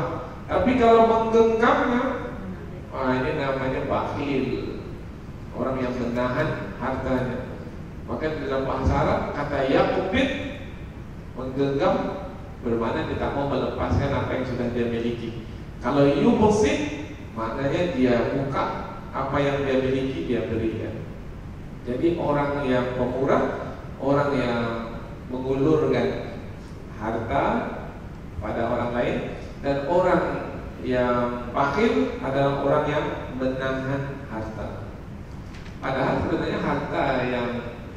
[SPEAKER 2] Tapi kalau menggenggamnya, ini namanya bakhil, orang yang menahan hartanya. Maka dalam bahasa Arab kata yaqbid, menggenggam, bermakna dia tak mau melepaskan apa yang sudah dia miliki. Kalau yubsid, maknanya dia buka apa yang dia miliki, dia berikan. Jadi orang yang pemurah, orang yang mengulurkan harta pada orang lain, dan orang yang bakhil adalah orang yang menahan harta. Padahal sebenarnya harta yang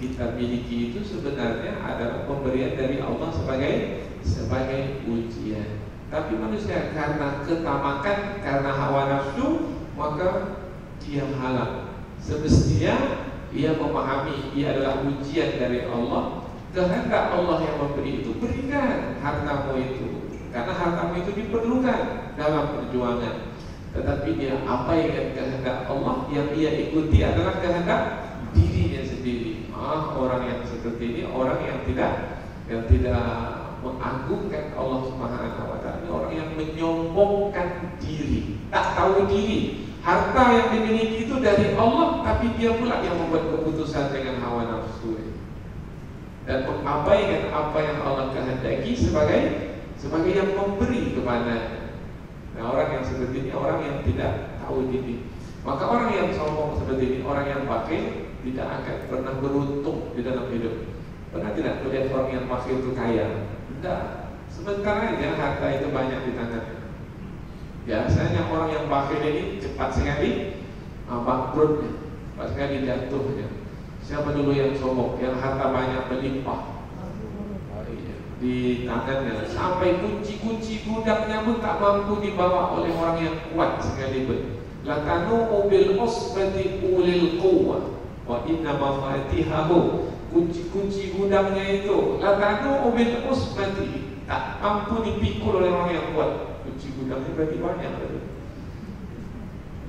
[SPEAKER 2] kita miliki itu sebenarnya adalah pemberian dari Allah sebagai ujian. Tapi manusia karena ketamakan, karena hawa nafsu, maka dia halang. Semestinya ia memahami ia adalah ujian dari Allah, kehendak Allah yang memberi itu, berikan hartamu itu, karena hartamu itu diperlukan dalam perjuangan. Tetapi dia abaikan kehendak Allah, yang ia ikuti adalah kehendak dirinya sendiri. Orang yang seperti ini orang yang tidak mengagungkan Allah Subhanahu wa taala, orang yang menyombongkan diri, tak tahu diri. Harta yang dimiliki itu dari Allah, tapi dia pula yang membuat keputusan dengan hawa nafsu dan mengabaikan apa yang Allah kehendaki sebagai yang memberi kepadanya. Nah, orang yang seperti ini orang yang tidak tahu diri. Maka orang yang sombong seperti ini, orang yang bakhil, tidak akan pernah beruntung di dalam hidup. Pernah tidak melihat orang yang bakhil itu kaya? Tidak. Sebentar aja harta itu banyak di tangannya. Biasanya orang yang bakhil ini cepat sekali bangkrutnya, cepat sekali jatuhnya. Siapa dulu yang sombong, yang harta banyak melimpah di tangannya, sampai kunci-kunci gudangnya pun tak mampu dibawa oleh orang yang kuat sekalipun. Lakanu bil usbati ulil quwwah wa inna mafatihahu, kunci-kunci gudangnya itu lakanu bil usbati, tak mampu dipikul oleh orang yang kuat. Kunci gudangnya berarti banyak,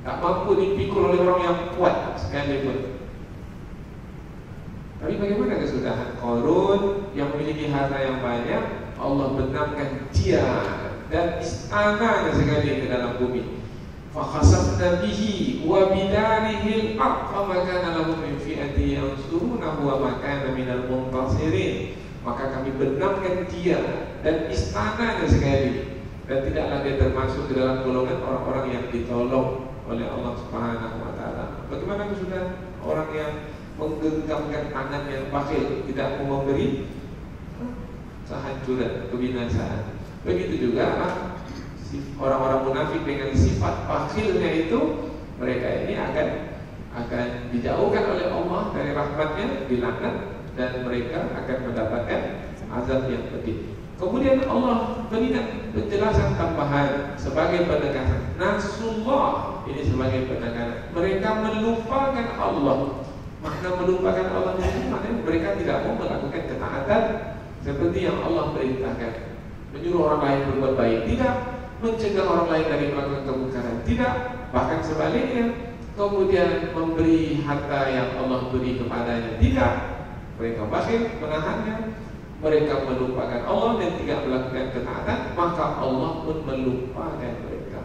[SPEAKER 2] tak mampu dipikul oleh orang yang kuat sekalipun. Tapi bagaimana kesudahan Qarun yang memiliki harta yang banyak? Allah benamkan dia dan istananya sekali ke dalam bumi. Fakhasafna bihi wa bidarihi al-ard fama kana lahu min fi'ati yansurunahu wa ma kana minal muntasirin. Maka kami benamkan dia dan istananya sekali, dan tidaklah dia termasuk ke dalam golongan orang-orang yang ditolong oleh Allah Subhanahu wa taala. Bagaimana kesudahan orang yang menggenggamkan tangan yang bakhil, tidak mau memberi? Kehancuran, kebinasaan. Begitu juga orang-orang munafik dengan sifat bakhilnya itu, mereka ini akan dijauhkan oleh Allah dari rahmatnya, dilaknat, dan mereka akan mendapatkan azab yang pedih. Kemudian Allah berikan penjelasan tambahan sebagai penegasan. Nasullah, ini sebagai penegasan. Mereka melupakan Allah. Makna melupakan Allah itu maknanya mereka tidak mau melakukan ketaatan seperti yang Allah perintahkan. Menyuruh orang lain berbuat baik, tidak. Mencegah orang lain dari melakukan kemungkaran, tidak. Bahkan sebaliknya, kemudian memberi harta yang Allah beri kepadanya, tidak. Mereka bakhil, menahannya. Mereka melupakan Allah dan tidak melakukan ketaatan, maka Allah pun melupakan mereka.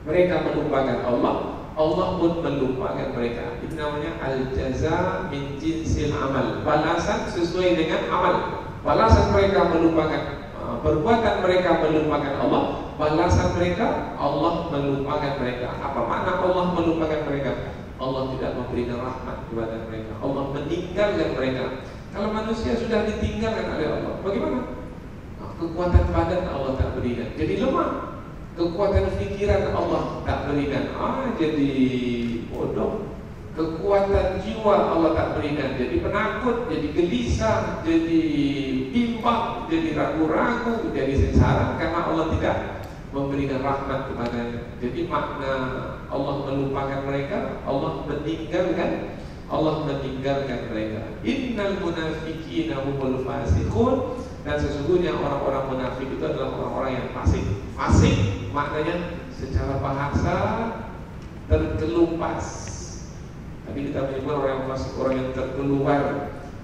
[SPEAKER 2] Mereka melupakan Allah, Allah pun melupakan mereka. Ini namanya al-jaza min jinsil amal. Balasan sesuai dengan amal. Balasan mereka melupakan perbuatan mereka melupakan Allah. Balasan mereka, Allah melupakan mereka. Apa makna Allah melupakan mereka? Allah tidak memberikan rahmat kepada mereka. Allah meninggalkan mereka. Kalau manusia sudah ditinggalkan oleh Allah, bagaimana? Kekuatan badan Allah tak berikan, jadi lemah. Kekuatan pikiran Allah tak berikan, jadi bodoh. Kekuatan jiwa Allah tak berikan, jadi penakut, jadi gelisah, jadi bimbang, jadi ragu-ragu, jadi sengsara karena Allah tidak memberikan rahmat kepadanya. Jadi makna Allah melupakan mereka, Allah meninggalkan mereka. Innal munafiqina humul fasiqun, dan sesungguhnya orang-orang munafik itu adalah orang-orang yang fasik. Fasik maknanya secara bahasa terkelupas. Tadi kita menyebut orang yang fasik, orang yang terkeluar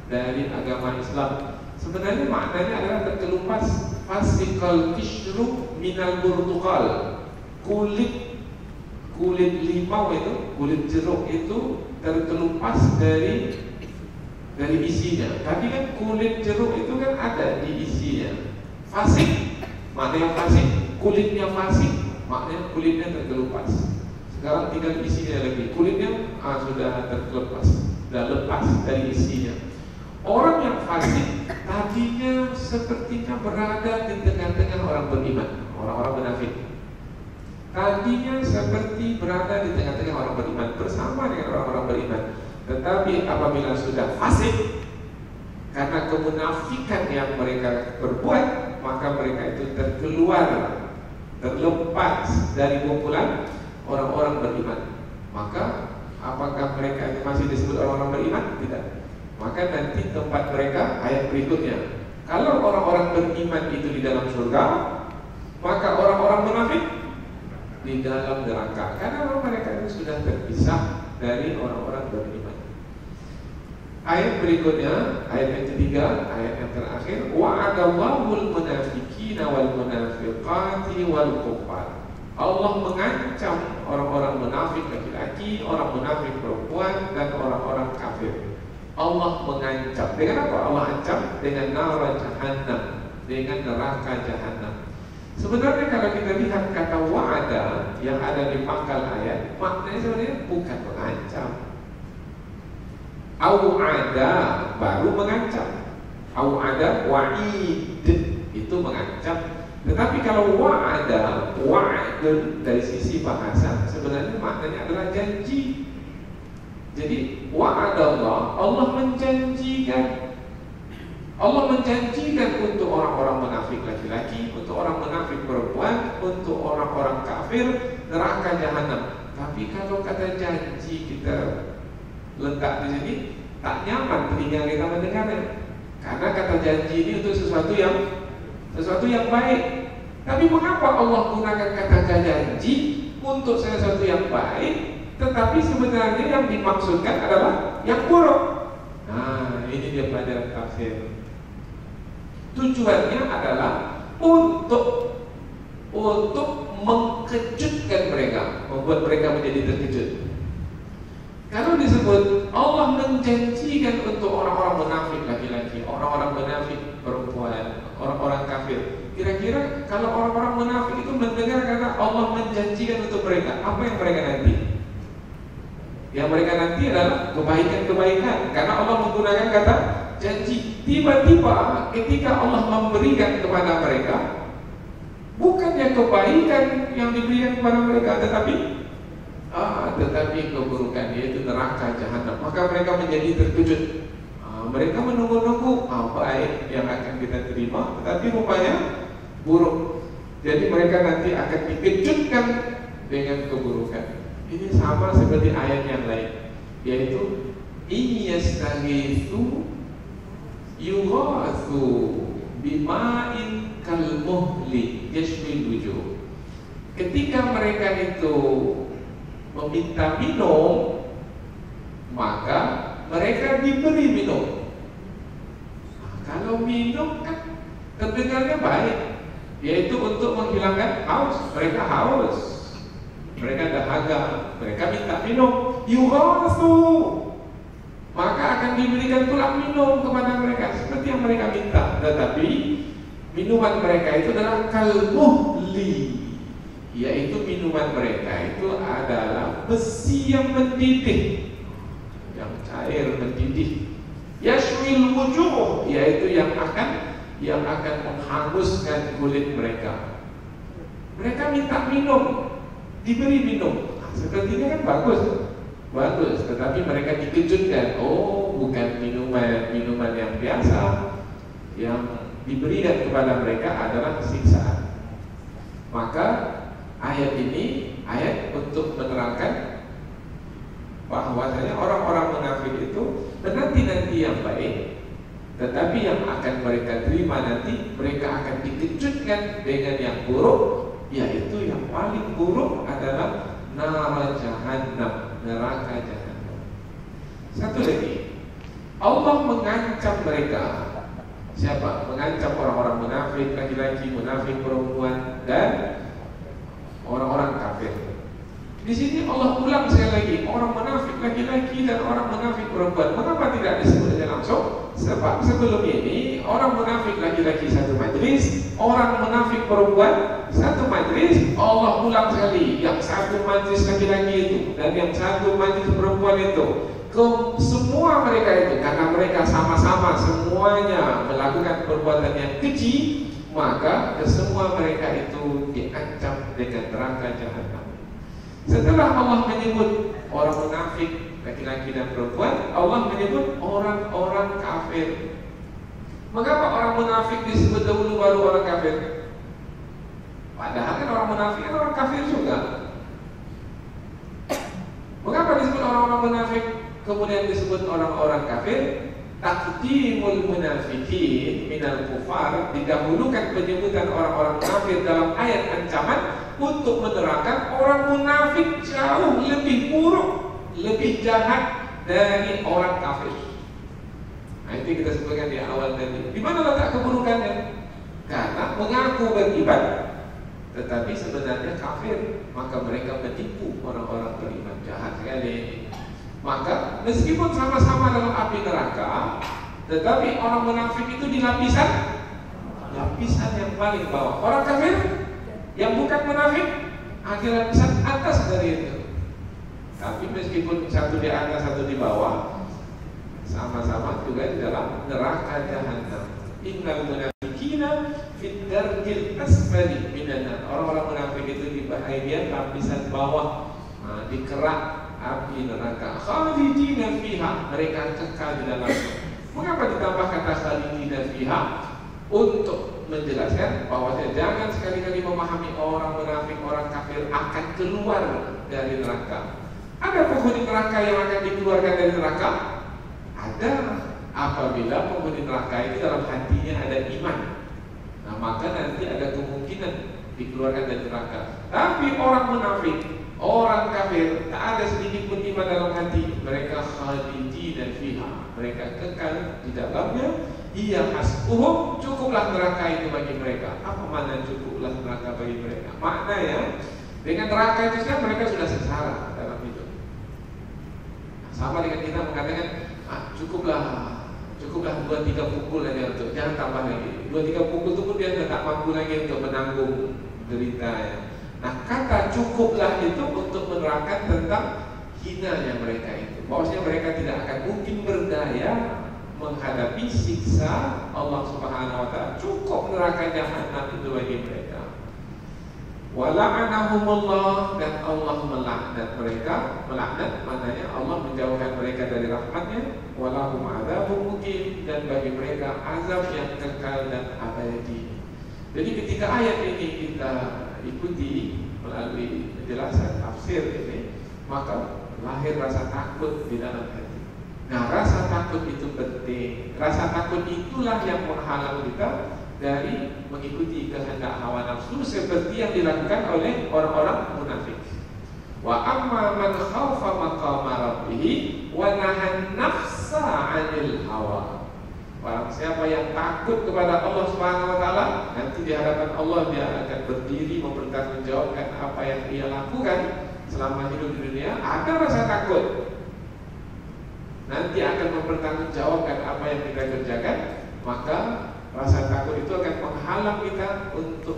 [SPEAKER 2] dari agama Islam. Sebenarnya maknanya adalah terkelupas. Fasikal kishru minal burtukal. Kulit limau itu, kulit jeruk itu terkelupas dari isinya. Tadi kan kulit jeruk itu kan ada di isinya. Fasik, maknanya fasik, kulitnya fasik, maknanya kulitnya terkelupas. Sekarang tinggal isinya lagi, kulitnya sudah terkelupas, sudah lepas dari isinya. Orang yang fasik tadinya sepertinya berada di tengah-tengah orang beriman, orang-orang munafik. Tadinya seperti berada di tengah-tengah orang beriman, bersama dengan orang-orang beriman. Tetapi apabila sudah fasik, karena kemunafikan yang mereka perbuat, maka mereka itu terkeluar, terlepas dari kumpulan orang-orang beriman. Maka apakah mereka itu masih disebut orang-orang beriman? Tidak. Maka nanti tempat mereka ayat berikutnya. Kalau orang-orang beriman itu di dalam surga, maka orang-orang munafik di dalam neraka, karena mereka itu sudah terpisah dari orang-orang beriman. Ayat berikutnya, ayat yang ketiga, ayat yang terakhir, wa'adallahul munafiqina wal munafiqati wal kuffar. Allah mengancam orang-orang munafik laki-laki, orang munafik perempuan, dan orang-orang kafir. Allah mengancam. Dengan apa Allah ancam? Dengan neraka jahannam, dengan neraka jahannam. Sebenarnya kalau kita lihat kata wa'ada yang ada di pangkal ayat, maknanya sebenarnya bukan mengancam. Au'ada baru mengancam. Au'ada, wa'id itu mengancam. Tetapi kalau wa'ada, wa'adun dari sisi bahasa sebenarnya maknanya adalah janji. Jadi wa'ada Allah menjanjikan. Allah menjanjikan untuk orang-orang munafik laki-laki, untuk orang munafik perempuan, untuk orang-orang kafir neraka jahanam. Tapi kalau kata janji kita letak di sini, tak nyaman telinga kita mendengarnya. Karena kata janji ini untuk sesuatu yang baik. Tapi mengapa Allah gunakan kata janji untuk sesuatu yang baik, tetapi sebenarnya yang dimaksudkan adalah yang buruk? Nah, ini dia pelajaran tafsir. Tujuannya adalah untuk mengkejutkan mereka, membuat mereka menjadi terkejut. Kalau disebut Allah menjanjikan untuk orang-orang munafik laki-laki, orang-orang munafik perempuan, orang-orang kafir. Kira-kira kalau orang-orang munafik itu mendengar kata Allah menjanjikan untuk mereka, apa yang mereka nanti? Yang mereka nanti adalah kebaikan-kebaikan, karena Allah menggunakan kata janji. Tiba-tiba ketika Allah memberikan kepada mereka, bukannya kebaikan yang diberikan kepada mereka, tetapi keburukan, yaitu neraka jahanam. Maka mereka menjadi terkejut. Mereka menunggu-nunggu baik yang akan kita terima, tetapi rupanya buruk. Jadi mereka nanti akan dikejutkan dengan keburukan. Ini sama seperti ayat yang lain, yaitu iyastaghitsu yughatsu bima'in kalmuhli yashwil wujuh. Ketika mereka itu meminta minum, maka mereka diberi minum. Kalau minum kan terdengarnya baik, yaitu untuk menghilangkan haus. Mereka haus, mereka dahaga, mereka minta minum. Yughatsu, maka akan diberikan pula minum kepada mereka seperti yang mereka minta. Tetapi minuman mereka itu adalah kalmuhli, yaitu minuman mereka itu adalah besi yang mendidih, yang cair mendidih. Yashwil wujuh, yaitu yang akan menghanguskan kulit mereka. Mereka minta minum, diberi minum. Sepertinya kan bagus, tetapi mereka dikejutkan. Oh, bukan minuman yang biasa. Yang diberikan kepada mereka adalah siksaan. Maka ayat ini ayat untuk menerangkan bahwasanya orang-orang munafik itu menanti-nanti yang baik, tetapi yang akan mereka terima nanti mereka akan dikejutkan dengan yang buruk, yaitu yang paling buruk adalah neraka jahanam. Satu lagi, Allah mengancam mereka. Siapa? Mengancam orang-orang munafik laki-laki, munafik perempuan, dan orang-orang kafir. Di sini Allah ulang sekali lagi, orang munafik laki-laki dan orang munafik perempuan. Mengapa tidak disebut saja langsung? Sebab sebelum ini orang munafik laki-laki satu majlis, orang munafik perempuan satu majlis. Allah ulang sekali, yang satu majlis laki-laki itu dan yang satu majlis perempuan itu, semua mereka itu, karena mereka sama-sama semuanya melakukan perbuatan yang keji, maka kesemua mereka itu diancam dengan neraka jahanam. Setelah Allah menyebut orang munafik laki-laki dan perempuan, Allah menyebut orang-orang kafir. Mengapa orang munafik disebut dahulu baru orang kafir? Padahal kan orang munafik kan orang kafir juga. Mengapa disebut orang-orang munafik kemudian disebut orang-orang kafir? Taqdimul munafikin minal kufar, didahulukan penyebutan orang-orang kafir dalam ayat ancaman untuk menerangkan orang munafik jauh lebih buruk, lebih jahat dari orang kafir. Nah, itu kita sebutkan di awal tadi. Di mana letak keburukannya? Karena mengaku beriman, tetapi sebenarnya kafir, maka mereka menipu orang-orang beriman. Jahat sekali. Maka meskipun sama-sama dalam api neraka, tetapi orang munafik itu di lapisan yang paling bawah. Orang kafir yang bukan munafik di lapisan atas dari itu. Tapi meskipun satu di atas satu di bawah, sama-sama juga di dalam neraka jahanam. Innal munafiqina fid darkil asfali minan nar. Orang-orang munafik itu di bahagian lapisan bawah, di kerak api neraka. Khalidina fiha, mereka kekal di dalamnya. Mengapa ditambah kata khalidina fiha? Untuk menjelaskan bahwa jangan sekali-kali memahami orang munafik, orang kafir akan keluar dari neraka. Ada penghuni neraka yang akan dikeluarkan dari neraka? Ada, apabila penghuni neraka itu dalam hatinya ada iman. Nah, maka nanti ada kemungkinan dikeluarkan dari neraka. Tapi orang munafik, orang kafir, tak ada sedikit pun iman dalam hati, mereka khalidina fiha, mereka kekal di dalamnya. Iya hasbuhum, cukuplah neraka itu bagi mereka. Apa makna cukuplah neraka bagi mereka? Maknanya dengan neraka itu kan mereka sudah sengsara dalam hidup. Sama dengan kita mengatakan cukuplah 2-3 pukul aja untuk, jangan tambah lagi. 2-3 pukul itu pun dia tidak mampu lagi untuk menanggung derita ya. Nah, kata cukuplah itu untuk menerangkan tentang hinanya mereka itu. Bahwasanya mereka tidak akan mungkin berdaya menghadapi siksa Allah Subhanahu wa taala. Cukup neraka jahanam itu bagi mereka. Wala'anahumullah, dan Allah melaknat mereka. Melaknat maknanya Allah menjauhkan mereka dari rahmatnya. Walahum adzabun muqim, dan bagi mereka azab yang kekal dan abadi. Jadi ketika ayat ini kita ikuti melalui penjelasan tafsir ini, maka lahir rasa takut di dalam hati. Nah, rasa takut itu penting. Rasa takut itulah yang menghalang kita dari mengikuti kehendak hawa nafsu seperti yang dilakukan oleh orang-orang munafik. Wa amma man khaufa maqama rabbih wa nahan nafsa 'anil hawa. Barang siapa yang takut kepada Allah Subhanahu wa taala, nanti di hadapan Allah dia akan berdiri mempertanggungjawabkan apa yang dia lakukan selama hidup di dunia. Ada rasa takut, nanti akan mempertanggungjawabkan apa yang kita kerjakan, maka rasa takut itu akan menghalang kita untuk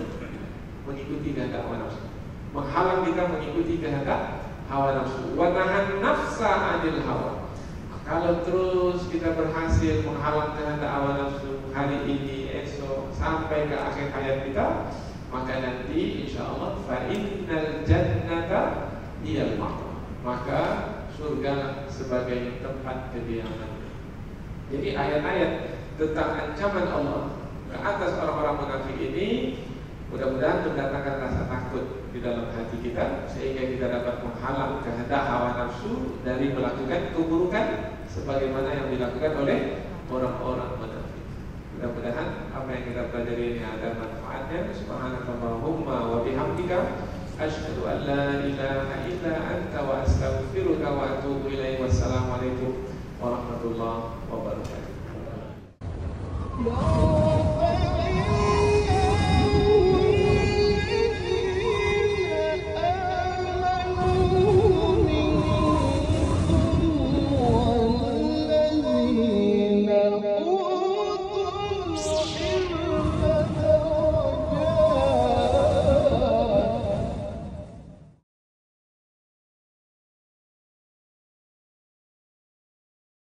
[SPEAKER 2] mengikuti kehendak hawa nafsu, menghalang kita mengikuti kehendak hawa nafsu. Wa nahan nafsa 'anil hawa. Kalau terus kita berhasil menghalang kehendak hawa nafsu hari ini, esok, sampai ke akhir hayat kita, maka nanti insyaallah fa innal jannata hiyal ma'wa, maka surga sebagai tempat kediaman. Jadi ayat-ayat tentang ancaman Allah ke atas orang-orang munafik ini mudah-mudahan mendatangkan rasa takut di dalam hati kita, sehingga kita dapat menghalang kehendak hawa nafsu dari melakukan keburukan sebagaimana yang dilakukan oleh orang-orang munafik. Mudah-mudahan apa yang kita pelajari ini ada manfaatnya. Subhanakallahumma wa bihamdika asyhadu an la ilaha illa anta wa astaghfiruka wa atubu ilaik. Wassalamualaikum warahmatullahi wabarakatuh.